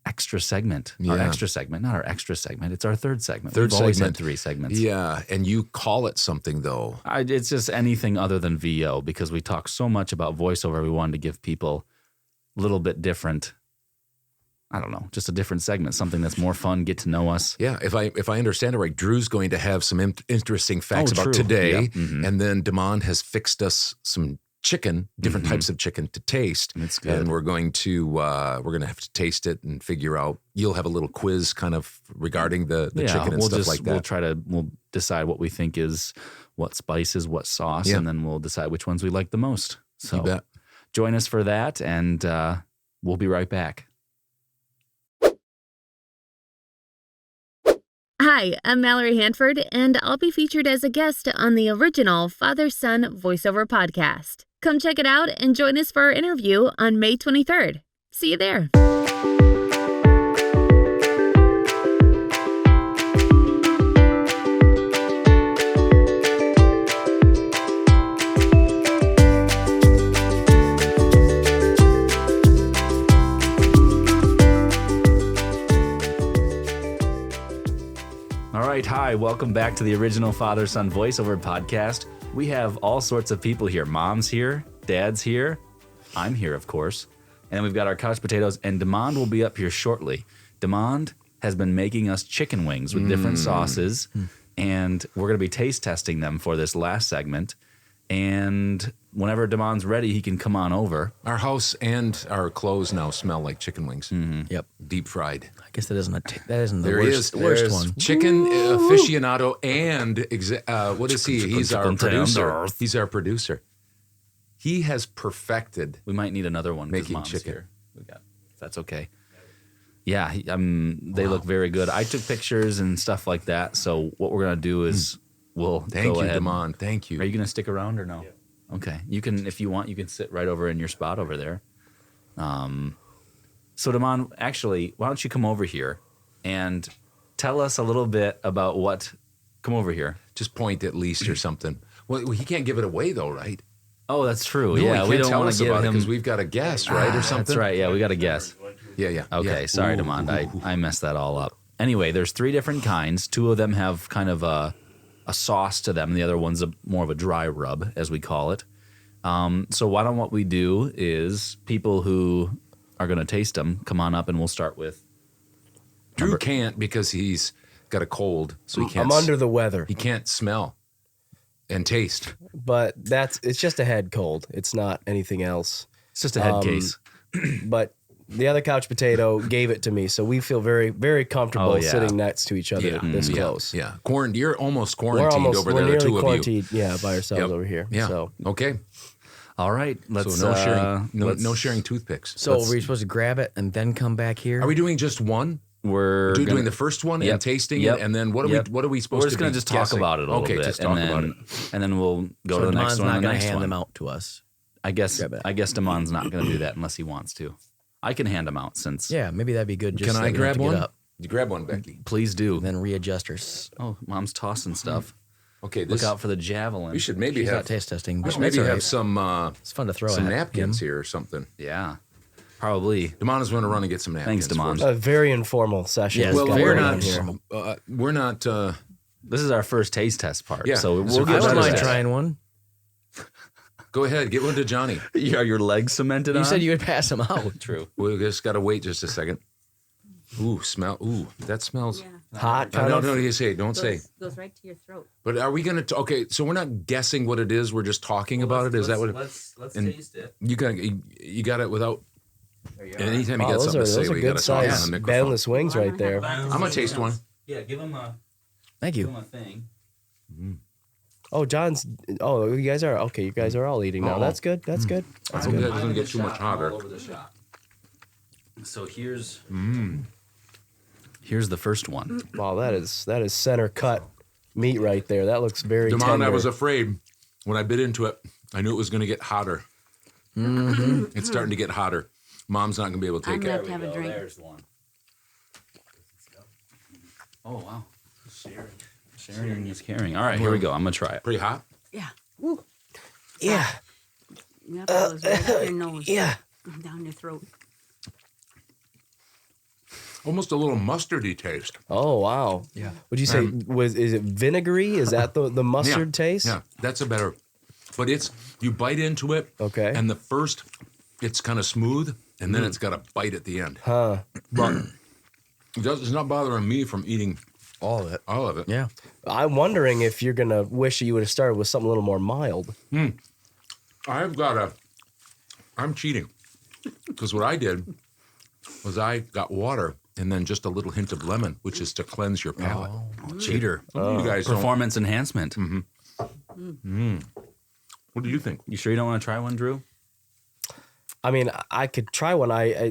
extra segment. Yeah. Our extra segment, not our extra segment. It's our third segment. We've always had 3 segments. Yeah, and you call it something, though. It's just anything other than VO, because we talk so much about voiceover. We wanted to give people a little bit different, I don't know, just a different segment, something that's more fun, get to know us. Yeah, if I understand it right, Drew's going to have some interesting facts about today, Yep. and then Demond has fixed us some chicken, different types of chicken to taste. It's good. And we're going to have to taste it and figure out. You'll have a little quiz kind of regarding the chicken and stuff like that. We'll decide what we think is what spices, what sauce, Yeah. and then we'll decide which ones we like the most. So You bet. join us for that, and we'll be right back. Hi, I'm Mallory Handford, and I'll be featured as a guest on the original Father-Son Voiceover podcast. Come check it out and join us for our interview on May 23rd. See you there. All right, hi, welcome back to the original Father-Son Voiceover podcast. We have all sorts of people here. Mom's here, Dad's here, I'm here, of course. And then we've got our couch potatoes, and Demond will be up here shortly. Demond has been making us chicken wings with different sauces, and we're going to be taste testing them for this last segment. And whenever Demond's ready, he can come on over. Our house and our clothes now smell like chicken wings. Yep. Deep fried. I guess that isn't the There worst, is worst one. chicken aficionado and what is he? He's our chicken producer. tenders. He's our producer. He has perfected. We might need another one because Making Mom's chicken. here. If that's okay. Yeah, they look very good. I took pictures and stuff like that. So what we're gonna do is we'll Thank go you, ahead. Damon. Thank you. Are you gonna stick around or no? Yeah. Okay, you can if you want. You can sit right over in your spot over there. So Damon, actually, why don't you come over here and tell us a little bit about what? Come over here. Just point at least or something. Well, he can't give it away though, right? Oh, that's true. No, yeah, he we can't don't tell want us to give about it him. because we've got a guess, right, or something. That's right. Yeah, we got to guess. Yeah. Okay, yeah. sorry, Ooh, Demond. ooh. I messed that all up. Anyway, there's 3 different kinds. 2 of them have kind of a sauce to them. The other one's more of a dry rub, as we call it. So why don't what we do is people who are going to taste them, come on up and we'll start with. Drew can't because he's got a cold, so he can't. I'm under the weather, He can't smell and taste. but it's just a head cold. It's not anything else. It's just a head case. But the other couch potato gave it to me, so we feel very, very comfortable Oh, yeah. sitting next to each other this close. Yeah. You're almost We're quarantined over there, the nearly two of you. quarantined, by ourselves Yep. over here. Yeah. So, Okay. All right. Let's So no sharing. let's- No sharing toothpicks. So were you supposed to grab it and then come back here? Are we doing just one? We're Doing the first one Yep. and tasting Yep. it, and then what are we supposed We're to just be going to just talk guessing? about it a little okay, bit. just talk about it. And then we'll go So to the next Damon's one. not and the going to next hand one. them out to us. I guess Grab it. Damon's not going to do that unless he wants to. I can hand them out since. Yeah, maybe that'd be good. Just Can so I we don't have grab to one? Get up You grab one, Becky. Please do. and then readjust her. Oh, Mom's tossing stuff. Okay, Look out for the javelin. We should maybe She's have not taste testing, we but should that's maybe all have right. some It's fun to throw some at napkins him. here or something. Yeah, probably. Damon is going to run and get some napkins. Thanks, Damon. for us. a very informal session. Yes, we've Well, got very we're going not. on here. We're not. This is our first taste test part. Yeah. So So we'll I get don't better mind at it. trying one. Go ahead, get one to Johnny. Are your legs cemented on? You said you would pass them out. True. We just got to wait just a second. Ooh, smell. Ooh, that smells. Hot, No, kind of. no, you say. Don't say. Goes right to your throat. But are we going to? Okay, so we're not guessing what it is. We're just talking about it. Is that what? Let's and- taste it. You got it without. And anytime you Wow, got those something are, to say, those are we got good to talk on size the microphone. boneless wings right there. I'm gonna taste one. Yeah, give him a Thank you. a thing. Oh, John's. Oh, you guys are okay. You guys are all eating now. Oh. That's good. That's good. I hope that doesn't get too much hotter. So here's the first one. Wow, that is center cut meat right there. That looks very Damon, tender. I was afraid when I bit into it. I knew it was going to get hotter. It's starting to get hotter. Mom's not going to be able to I'm take gonna it. have to have a drink. There's one. Oh wow. Sharing is caring. All right, here we go. I'm gonna try it. Pretty hot. Yeah. Woo. yeah, That goes right up your nose. yeah. Down your throat. Almost a little mustardy taste. Oh wow. Yeah. Would you say is it vinegary? Is that the mustard Yeah, taste? Yeah, that's a better. But it's you bite into it. Okay. And the first, it's kind of smooth, and then it's got a bite at the end. Huh. But it's not bothering me from eating All of it. all of it. Yeah. I'm wondering if you're gonna wish you would have started with something a little more mild. I'm cheating. Because what I did was I got water and then just a little hint of lemon, which is to cleanse your palate. Cheater. You guys don't. Performance enhancement. What do you think? You sure you don't want to try one, Drew? I mean, I could try one. I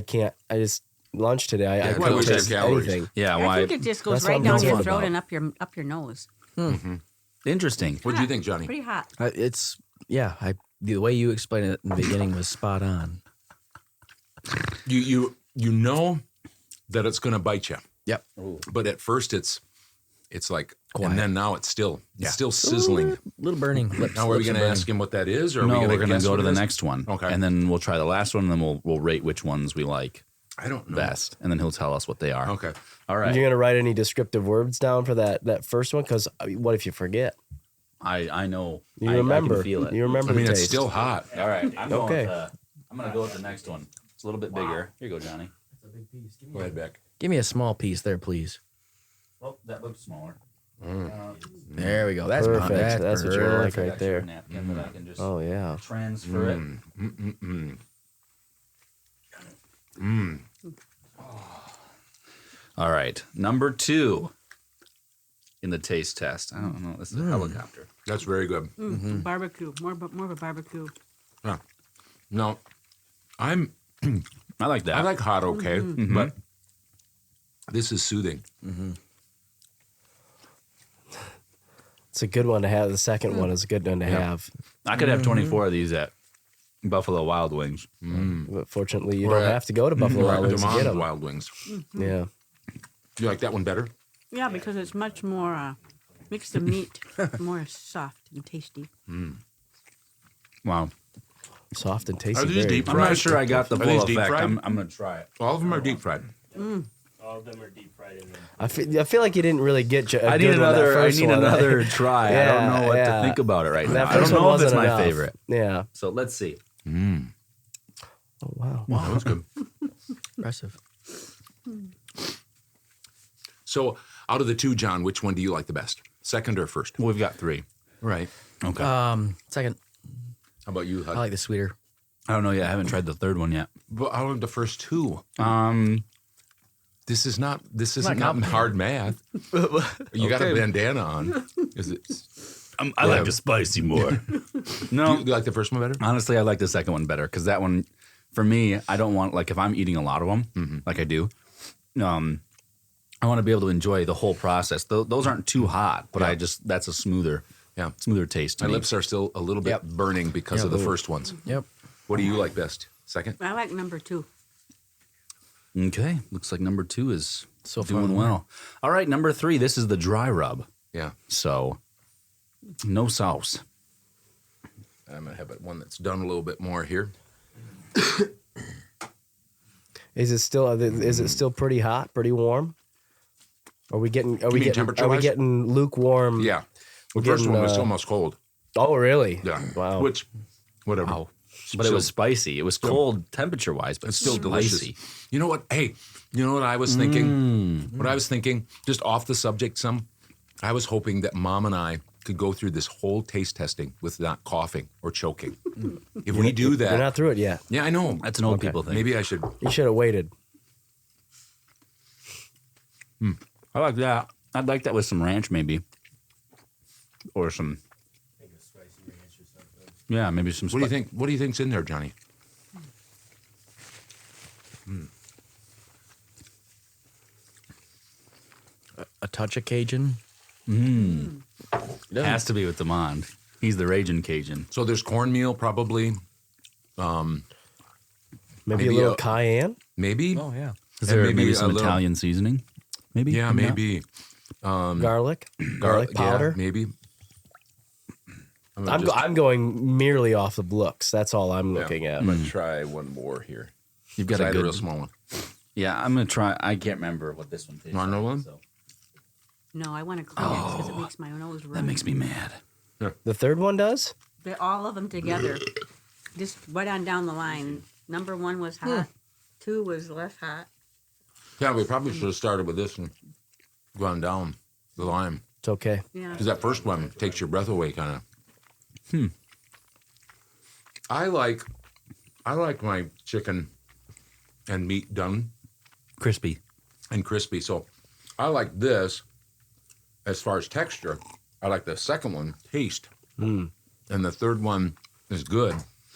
can't. I just lunch today. I why couldn't waste your taste calories? anything. Yeah, I why? think it just goes That's what right I'm down your concerned throat about. and up your nose. Interesting. What do you think, Johnny? Pretty hot. The way you explained it in the beginning was spot on. You know that it's going to bite you. Yep. But at first it's like, Quiet. and then now it's still sizzling. Little burning. Lips, Now are we lips going to burning. ask him what that is, or are No, we we're going going to to go what to it the is? next one. Okay. And then we'll try the last one, and then we'll rate which ones we like I don't know. best. And then he'll tell us what they are. Okay. All right. You're gonna write any descriptive words down for that first one? Because what if you forget? I know. You I remember. can feel it. You remember I mean, the it's taste. still hot. All right. I'm going Okay. I'm going to go with the next one. It's a little bit bigger. Here you go, Johnny. Go ahead, Beck. Give me a small piece there, please. Oh, that looks smaller. There we go. That's Perfect. That's what you want to like I right got you a there. napkin that I can just Oh yeah. transfer it. All right. Number 2 in the taste test. I don't know. This is a helicopter. That's very good. Barbecue. More of a barbecue. Yeah. No, I like that. I like hot okay, but this is soothing. It's a good one to have. The second one is a good one to have. I could have 24 of these at Buffalo Wild Wings. But fortunately, you Or don't at- have to go to Buffalo Wild Wings to get Demond them. Wild Wings. Yeah. You like that one better? Yeah, because it's much more, makes the meat more soft and tasty. Wow. Soft and tasty. Are these very deep I'm fried? not sure I got the Are these full deep effect. fried? I'm going to try it. All of them are deep fried. All of them are deep fried in them. I feel like you didn't really get. I need another try. I Yeah, don't know what yeah. to think about it right now. That I don't first one know if it's wasn't my enough. favorite. Yeah. So let's see. Oh wow. That was good. Impressive. So, out of the two, John, which one do you like the best? Second or first? Well, we've got 3. Right. Okay. Second, How about you, Hud? I like the sweeter. I don't know yet. I haven't tried the third one yet. But out of the first 2, this isn't complicated. hard math. You got a bandana on. Is it? I like the spicy more. No, Do you like the first one better? honestly, I like the second one better because that one, for me, I don't want, like, if I'm eating a lot of them, like I do, I want to be able to enjoy the whole process. Those aren't too hot, but that's a smoother taste to My me. lips are still a little bit burning because of the first ones. Yep. What do you like best? Second? I like number 2. Okay, looks like number 2 is So doing far. well. All right, number 3. This is the dry rub. Yeah. So, no sauce. I'm going to have one that's done a little bit more here. Is it still pretty hot? Pretty warm? Are we getting temperature-wise? lukewarm? Yeah. The We're first getting, one was almost cold. Oh really? Yeah. Wow. Which, whatever. Wow. But it was spicy. It was cold temperature-wise, but It's still spicy. delicious. You know what? Hey, you know what I was thinking? What I was thinking, just off the subject I was hoping that Mom and I could go through this whole taste testing with not coughing or choking. If we do that. You're not through it yet. Yeah, I know. That's an old people thing. Maybe I should. You should have waited. I like that. I'd like that with some ranch, maybe. Or some. Yeah, maybe some. What do you think? What do you think's in there, Johnny? A touch of Cajun. It has to be with Demond. He's the raging Cajun. So there's cornmeal, probably. Maybe Maybe a little a- cayenne. Maybe. Oh yeah. Is And there maybe maybe a some little- Italian seasoning? Maybe. Yeah, maybe. Garlic. Garlic Garlic powder. Yeah, maybe. I'm gonna I'm going merely off the looks. That's all I'm looking at. I'm gonna try one more here. You've got I a had good. a real small one. Yeah, I'm gonna try. I can't remember what this one tastes Want another like. one? So. No, I want to clean it because it makes my nose run. That makes me mad. The third one does. They're all of them together. Just right on down the line. Number 1 was hot. 2 was less hot. Yeah, we probably should have started with this and gone down the line. It's okay. Yeah. Because that first one takes your breath away, kind of. I like my chicken and meat done Crispy. and crispy. So I like this as far as texture. I like the second one, taste. And the third one is good,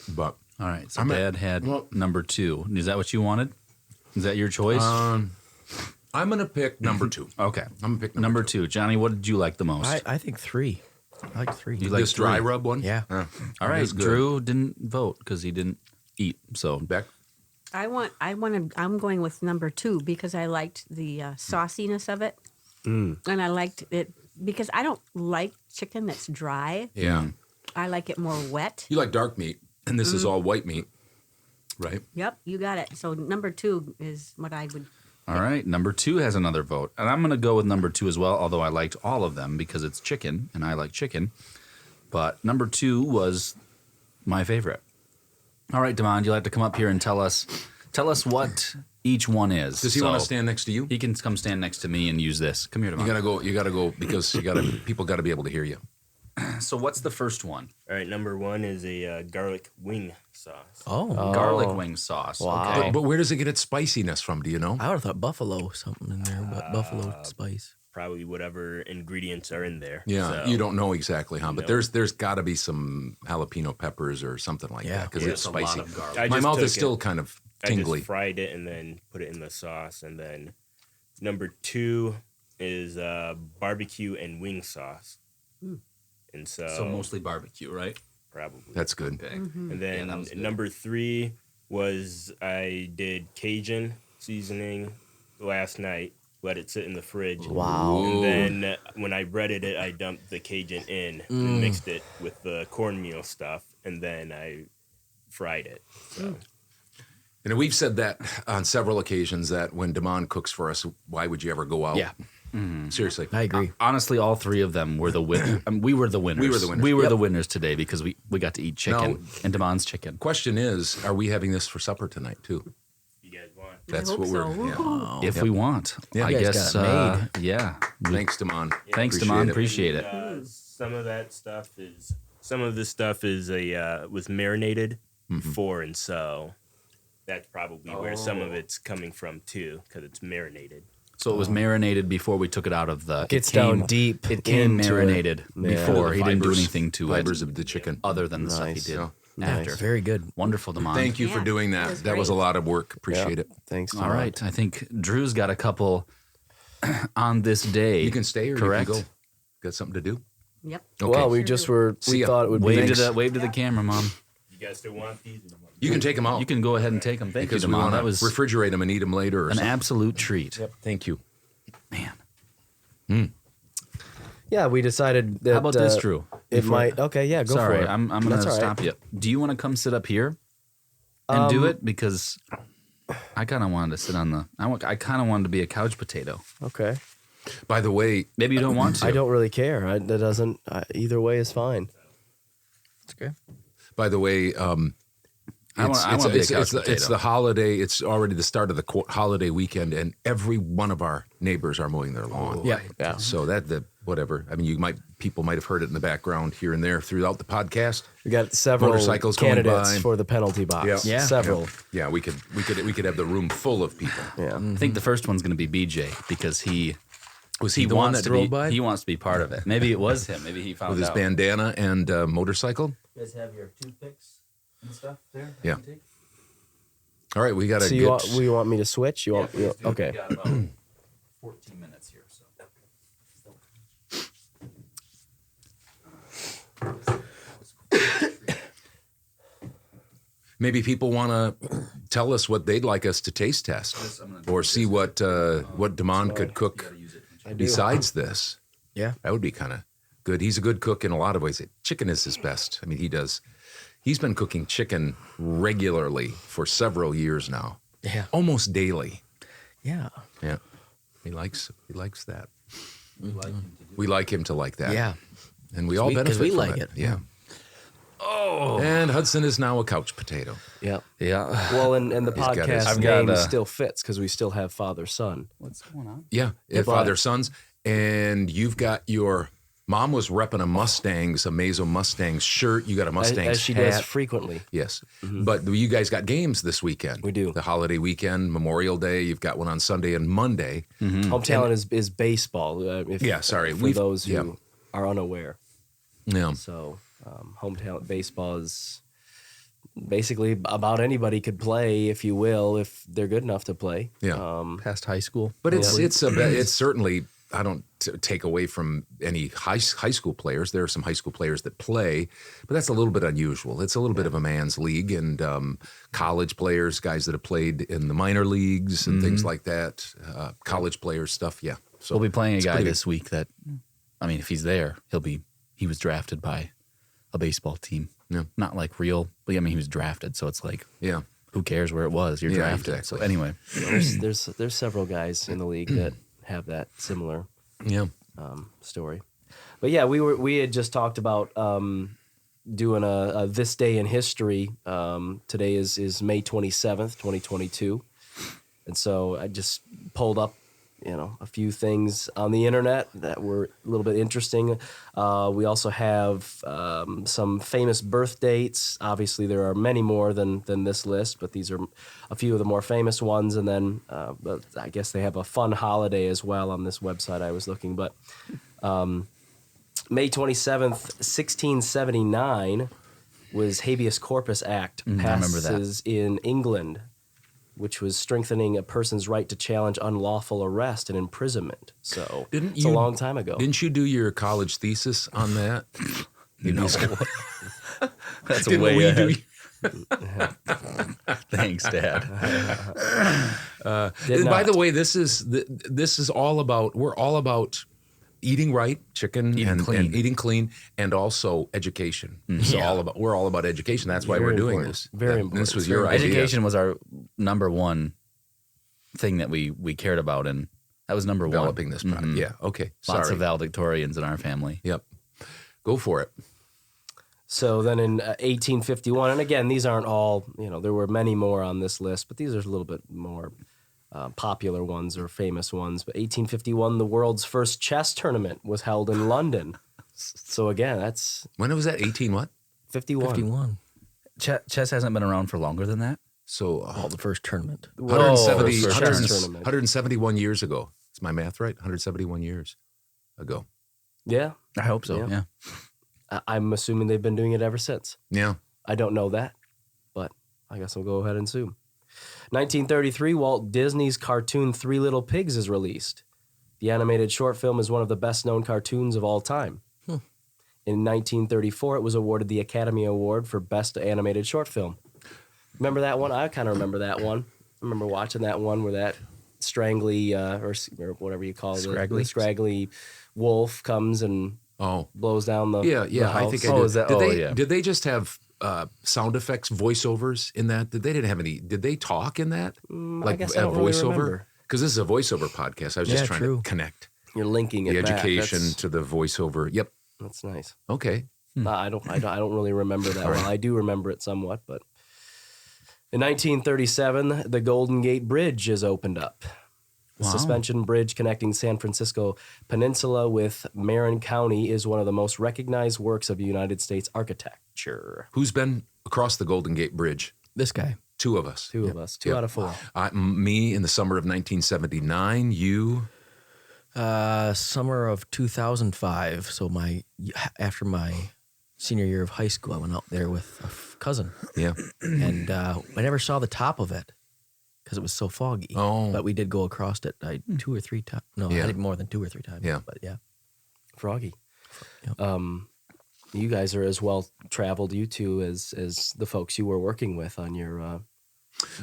but All right. So Dad had number 2. Is that what you wanted? Is that your choice? I'm going to pick number 2. Okay. I'm going to pick Number 2. Johnny, what did you like the most? I think 3. I like 3. You like This dry 3? rub one? Yeah. All right. That's good. Drew didn't vote because he didn't eat. So Beck? I'm going with number 2 because I liked the sauciness of it. And I liked it because I don't like chicken that's dry. Yeah. I like it more wet. You like dark meat, and this is all white meat, right? Yep, you got it. So number 2 is what I would. all right. Number 2 has another vote. And I'm going to go with number 2 as well, although I liked all of them because it's chicken and I like chicken. But number 2 was my favorite. All right, Damon, you'll have to come up here and tell us what each one is. Does he want to stand next to you? He can come stand next to me and use this. Come here, Damon. You gotta go because people gotta be able to hear you. So what's the first one? All right, number 1 is a garlic wing sauce. Oh. Garlic wing sauce. Wow. Okay. But where does it get its spiciness from? Do you know? I would have thought buffalo something in there, but buffalo spice. Probably whatever ingredients are in there. Yeah, So, you don't know exactly, huh? But No. there's got to be some jalapeno peppers or something like that because it's a lot spicy. of garlic. I My just mouth took is still kind of I tingly. just fried it and then put it in the sauce. And then number 2 is barbecue and wing sauce. And So mostly barbecue, right? probably. That's good. Okay. And then that was good. number 3 was I did Cajun seasoning last night. Let it sit in the fridge. Wow. And then when I breaded it, I dumped the Cajun in and mixed it with the cornmeal stuff, and then I fried it. So And we've said that on several occasions that when Damon cooks for us, why would you ever go out? Yeah. Seriously. I agree. Honestly, all 3 of them were the winners. We were the winners. We were the winners. We were Yep. the winners today because we got to eat chicken and Damon's chicken. Question is, are we having this for supper tonight too? you guys want? That's hope what we're. so. Yeah. If we want. Yeah. I You guys guess. got it Yeah. Thanks, Damon. Thanks, Appreciate Damon. it. Appreciate it. Some of that stuff is. Some of this stuff is was marinated before, and so that's probably where some of it's coming from too, because it's marinated. So it was marinated before we took it out of the. Gets it came, down deep It came into marinated it. Yeah. before. The He didn't do fibers- anything to fibers it of the chicken. other than the stuff he Nice. did Yeah. after. Very good. Wonderful, Damon. Thank you for Yeah, doing that that. was That was a great. lot of work. Appreciate it. Thanks. All right. I think Drew's got a couple on this day. You can stay or correct? you can go. Got something to do? Yep. Okay. Well, we just were. See We ya. thought it would be. Wave to Thanks. wave to the camera, Mom. You guys still want these? You can take them out. You can go ahead and take them. Thank because you, we Damon. want That to was refrigerate them and eat them later or an something. absolute treat. Thank you. Man. Yeah, we decided that. How about this, Drew? It might. Okay, yeah, go Sorry, for it. I'm going to That's all right. stop you. Do you want to come sit up here and do it? Because I kind of wanted to sit on the. I kind of wanted to be a couch potato. Okay. By the way, Maybe you don't want to. I don't really care. That doesn't. Either way is fine. It's okay. by the way, I wanna be a couch it's potato. the holiday. It's already the start of the holiday weekend, and every one of our neighbors are mowing their lawn. Yeah. Yeah. So whatever. I mean, people might have heard it in the background here and there throughout the podcast. We got several Motorcycles going candidates by. for the penalty box. Yeah. Several. Yeah, we could have the room full of people. Yeah. I think the first one's going to be BJ because Was he the one wants that to be. drove by He wants to be part of it. Maybe it was him. Maybe he found with his out. bandana and motorcycle? You guys have your toothpicks and stuff there. Yeah. All right, we got to So you want me to switch? You want? Okay. We got about 14 minutes here. So. Maybe people want to tell us what they'd like us to taste test, or see what Damon could cook besides this. Yeah. That would be kind of good. He's a good cook in a lot of ways. Chicken is his best. I mean, he's been cooking chicken regularly for several years now, Yeah. almost daily. Yeah. Yeah, he likes that. We like him to like that. Yeah. and we all Sweet, 'cause benefit we from like it. it. Yeah. Oh, and Hudson is now a couch potato. Yeah. Yeah. Well, and the He's got his- podcast I've got, name still fits because we still have father son. What's going on? Yeah, But- father sons, and you've got your Mom was repping a Mazo Mustangs shirt. You got a Mustangs as she hat. does frequently. Yes. But you guys got games this weekend. We do. The holiday weekend, Memorial Day. You've got one on Sunday and Monday. Home talent is baseball. For those who are unaware. Yeah. So home talent baseball is basically about anybody could play, if you will, if they're good enough to play. Yeah. Past high school. But it's certainly, I don't take away from any high school players. There are some high school players that play, but that's a little bit unusual. It's a little bit of a man's league, and college players, guys that have played in the minor leagues and things like that, college players stuff. Yeah. So we'll be playing a guy this week that, I mean, if he's there, he was drafted by a baseball team. Yeah. Not like real, but I mean, he was drafted. So it's like, yeah, who cares where it was? You're drafted. Exactly. So anyway, there's several guys in the league that have that similar story. But yeah, we had just talked about doing a this day in history. Today is May 27th, 2022. And so I just pulled up, a few things on the internet that were a little bit interesting. We also have some famous birth dates. Obviously, there are many more than this list, but these are a few of the more famous ones. And then I guess they have a fun holiday as well on this website I was looking. But May 27th, 1679 was Habeas Corpus Act passes in England, which was strengthening a person's right to challenge unlawful arrest and imprisonment. So it's a long time ago. Didn't you do your college thesis on that? That's way ahead. Thanks, Dad. And by the way, this is all about. We're all about eating right, eating clean, and also education. We're all about education. That's why we're doing this. Very important. This was your idea. Education was our number one thing that we cared about, and that was number Developing one. this product. Yeah. Okay. Lots of valedictorians in our family. Yep. Go for it. So then in 1851, and again, these aren't all, there were many more on this list, but these are a little bit more popular ones or famous ones. But 1851, the world's first chess tournament was held in London. So again, that's... When was that? 18 what? 51. Chess hasn't been around for longer than that? So... the first tournament. 171 years ago. Is my math right? 171 years ago. Yeah. I hope so, yeah. I'm assuming they've been doing it ever since. Yeah. I don't know that, but I guess I'll go ahead and assume. 1933, Walt Disney's cartoon Three Little Pigs is released. The animated short film is one of the best-known cartoons of all time. In 1934, it was awarded the Academy Award for Best Animated Short Film. Remember that one? I kind of remember that one. I remember watching that one where that strangly, or whatever you call it, the scraggly wolf comes and blows down the the house. I think did they just have sound effects, voiceovers in that? Did they talk in that? I guess I don't really voiceover? Because this is a voiceover podcast. I was just trying to connect. You're linking the it back. education to the voiceover. Yep. That's nice. Okay. I don't really remember that one. I do remember it somewhat, but in 1937, the Golden Gate Bridge is opened up. The suspension bridge connecting San Francisco Peninsula with Marin County is one of the most recognized works of United States architecture. Who's been across the Golden Gate Bridge? This guy. Two of us. Two of us. Two out of four. Me in the summer of 1979. You? Summer of 2005. So after my senior year of high school, I went out there with a cousin. Yeah. And I never saw the top of it because it was so foggy. Oh. But we did go across it 2 or 3 times. No, I think more than 2 or 3 times. Yeah. But yeah. Froggy. Yep. You guys are as well traveled, you two, as the folks you were working with on your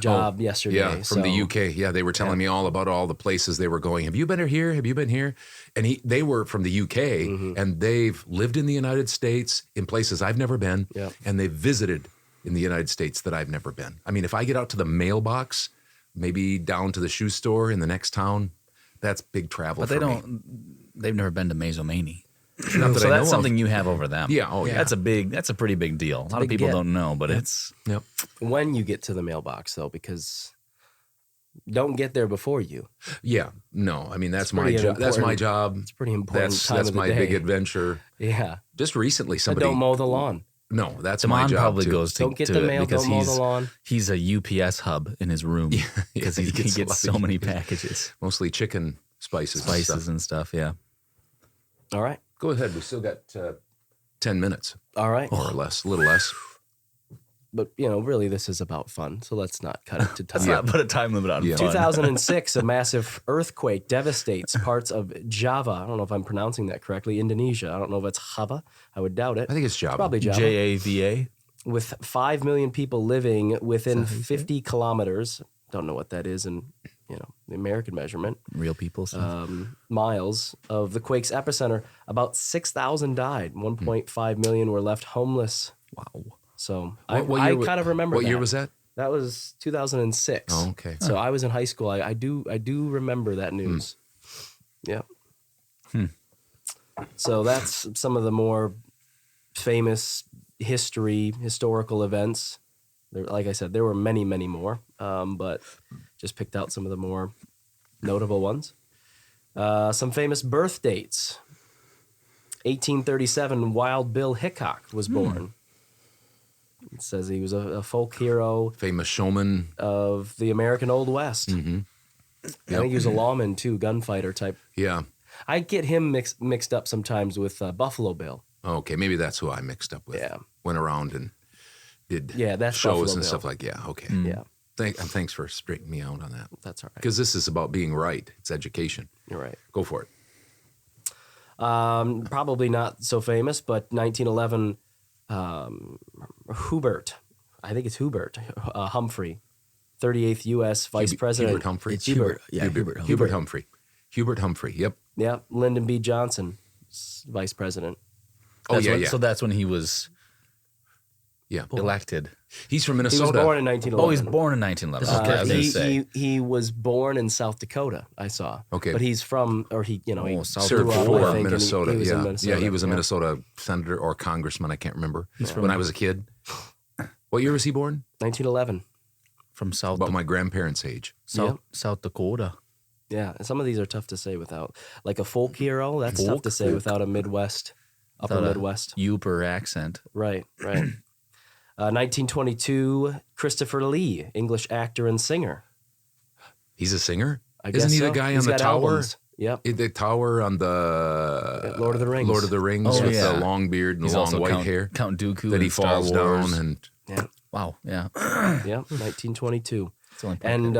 job yesterday. Yeah, from the UK. Yeah, they were telling me all about all the places they were going. Have you been here? Have you been here? And they were from the UK, and they've lived in the United States in places I've never been, and they've visited in the United States that I've never been. I mean, if I get out to the mailbox, maybe down to the shoe store in the next town, that's big travel for me. They've never been to Mazomanie. Not that So I know that's of. something you have over them. Yeah, oh, yeah. That's a pretty big deal. A lot of people don't know, but it's... When you get to the mailbox, though, because don't get there before you. Yeah, no, I mean that's my pretty job. That's my important- job. It's pretty important. time That's of the my day. big adventure. Yeah. Just recently, But somebody don't mow the lawn. No, that's my Damon job probably too. goes to, Don't get to the it mail. because Don't mow the lawn. he's a UPS hub in his room because he a lot gets so of many UPS. packages, Mostly chicken spices and stuff. Yeah. All right. Go ahead. We still got 10 minutes All right. or less, a little less. But, really, this is about fun. So let's not cut it to time. Let's not put a time limit on Yeah. fun. 2006, a massive earthquake devastates parts of Java. I don't know if I'm pronouncing that correctly. Indonesia. I don't know if it's Java. I would doubt it. I think it's Java. Probably Java. JAVA. With 5 million people living within 50 kilometers. Don't know what that is in, the American measurement. Real people stuff. Miles of the quake's epicenter. About 6,000 died. 1.5 million were left homeless. Wow. So What I year wa- kind of remember What that. year was that? That was 2006. Oh, okay. So I was in high school. I do remember that news. Yeah. So that's some of the more famous historical events. Like I said, there were many, many more, but just picked out some of the more notable ones. Some famous birth dates. 1837, Wild Bill Hickok was born. It says he was a folk hero Famous showman. of the American Old West. Mm-hmm. I think he was a lawman too, gunfighter type. Yeah. I get him mixed up sometimes with Buffalo Bill. Okay, maybe that's who I mixed up with. Yeah. Went around and did That's shows Buffalo and Bill. stuff like okay. Yeah, Thanks for straightening me out on that. that's all right. Because this is about being right. It's education. You're right. Go for it. Probably not so famous, but 1911, Hubert, I think it's Hubert Humphrey, 38th U.S. Vice President. Hubert Humphrey. It's Hubert. Yeah, Hubert. Hubert Humphrey. Hubert Humphrey. Yep. Yeah, Lyndon B. Johnson, Vice President. So that's when he was Yeah. elected. He's from He Minnesota. was born in 1911. Oh, he's born in 1911. Okay, I was gonna say. he was born in South Dakota, I saw. Okay. But he's from, or he South grew Served up, for I think, and Minnesota. he was yeah. in Minnesota. Yeah, he was a Minnesota senator or congressman. I can't remember. When I was a kid. What year was he born? 1911. From South About my grandparents' age. South Dakota. Yeah, and some of these are tough to say without, like a folk hero, that's tough to say without a Midwest, upper Without a Midwest. Uper accent. Right. 1922, Christopher Lee, English actor and singer. He's a singer? I guess Isn't he so. the guy He's on the got tower? albums. Yep. The tower on the Lord of the Rings. Lord of the Rings Oh, with yeah. the long beard and He's the long also white Count, hair. Count Dooku That he in Star falls Wars. down and Yeah. Wow, yeah. Yep. 1922. It's the only part And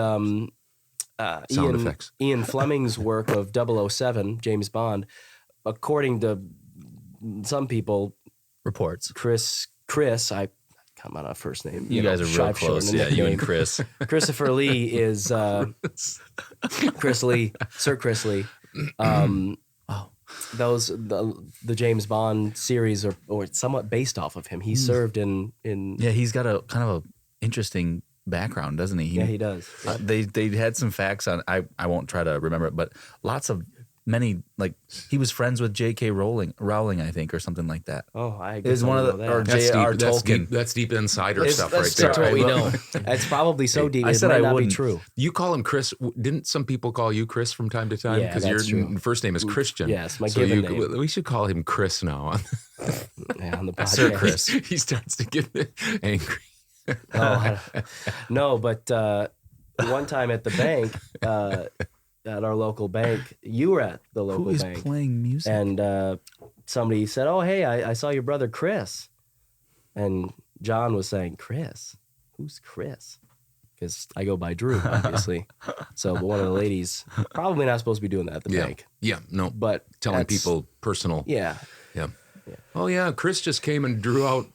sound effects. Ian Fleming's work of 007, James Bond, according to some people, reports. Chris, I come on a first name. You guys are real I've shortened close. the Yeah, you and nickname. Chris. Christopher Lee is Sir Chris Lee. Those the James Bond series are or somewhat based off of him. He served in Yeah, he's got a kind of a interesting background, doesn't he? yeah, he does. They had some facts on. I won't try to remember it, but many like he was friends with J.K. Rowling, I think, or something like that. Oh, I It guess was one of the or J.R. Tolkien. That's deep insider It's- stuff right that's there. what we know. It's probably so deep. I It said might I not be wouldn't. true. You call him Chris. Didn't some people call you Chris from time to time? Yeah, your that's true. first name is Christian. Yes, my given name. We should call him Chris now. Yeah, on the podcast. Sir Chris. He starts to get angry. No, but one time at the bank, at our local bank, you were at the local Who is bank, playing music? and somebody said, "Oh, hey, I saw your brother Chris," and John was saying, "Chris, who's Chris?" Because I go by Drew, obviously. So, but one of the ladies probably not supposed to be doing that at the bank, Yeah, no. but Telling that's- people personal. yeah, Yeah. Oh, yeah. Chris just came and drew out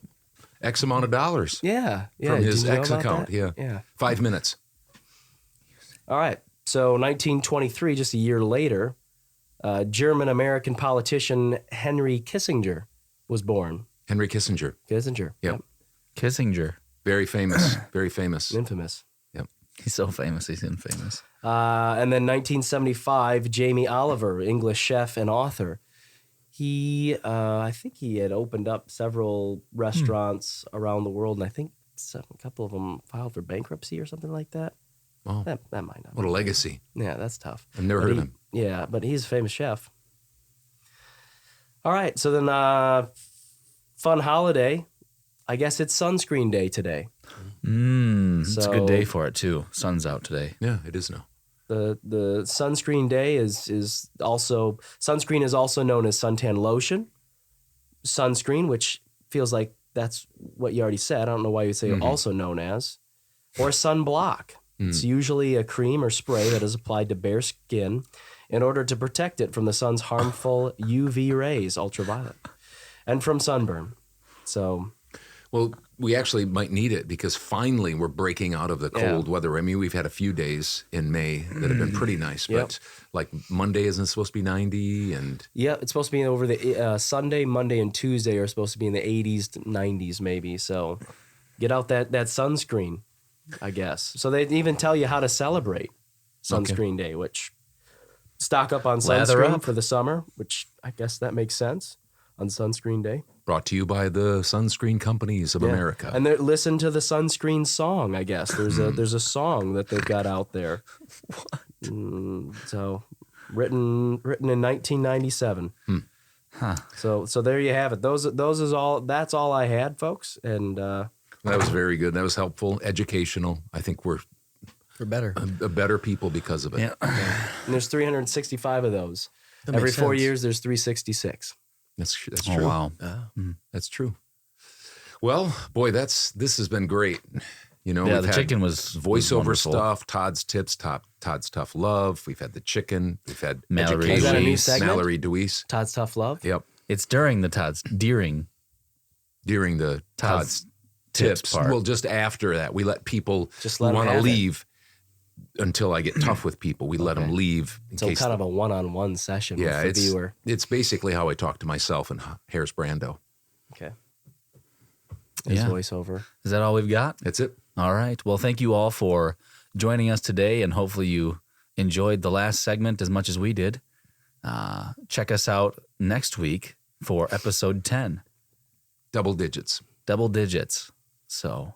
X amount of dollars yeah, from his Did you know X about account. that? Yeah. yeah. 5 minutes. All right. So 1923, just a year later, German-American politician Henry Kissinger was born. Henry Kissinger. Kissinger. Yep. Kissinger. Very famous. Very famous. Infamous. He's so famous. He's infamous. And then 1975, Jamie Oliver, English chef and author. He, I think he had opened up several restaurants around the world, and I think a couple of them filed for bankruptcy or something like that. Oh, That might not. what a legacy. Yeah, that's tough. I've never heard of him. Yeah, but he's a famous chef. All right, so then fun holiday. I guess it's sunscreen day today. It's a good So- day for it too. Sun's out today. Yeah, it is now. The sunscreen day is also sunscreen is also known as suntan lotion, sunscreen, which feels like that's what you already said. I don't know why you say also known as, or sunblock. It's usually a cream or spray that is applied to bare skin in order to protect it from the sun's harmful UV rays, ultraviolet, and from sunburn. So, Well, we actually might need it because finally we're breaking out of the cold weather. I mean, we've had a few days in May that have been pretty nice, but like Monday isn't supposed to be 90 and yeah, it's supposed to be over the Sunday, Monday, and Tuesday are supposed to be in the 80s to 90s maybe. So get out that sunscreen, I guess. So they even tell you how to celebrate sunscreen day, which stock up on Lather sunscreen up. for the summer, which I guess that makes sense on sunscreen day. brought to you by the sunscreen companies of Yeah. America. And listen to the sunscreen song, I guess. There's a song that they've got out there. What? So written in 1997. Huh. So there you have it. That's all I had, folks. And That was very good. That was helpful, educational. I think we're For better. a better people because of it. Yeah. and there's 365 of those. That Every makes 4 sense. years, there's 366. That's Oh, true. wow. That's true. Well, boy, this has been great. You know, Yeah, we've the had chicken was voiceover wonderful. stuff, Todd's tips, Todd's tough love. We've had the chicken. We've had Mallory Is that a new education. segment? Mallory DeWees. Todd's Tough Love. Yep. It's during the Todd's during During the Todd's Todd's tips. part. Well, just after that, we let people Just who let 'em want to have it. leave until I get tough with people. We let them leave in So case. kind of a one-on-one session Yeah, with the viewer. it's basically how I talk to myself and Harris Brando. Okay. His Yeah. voiceover. Is that all we've got? That's it. All right. Well, thank you all for joining us today, and hopefully you enjoyed the last segment as much as we did. Check us out next week for episode 10, Double digits. double digits. So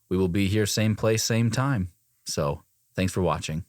we will be here same place, same time. So thanks for watching.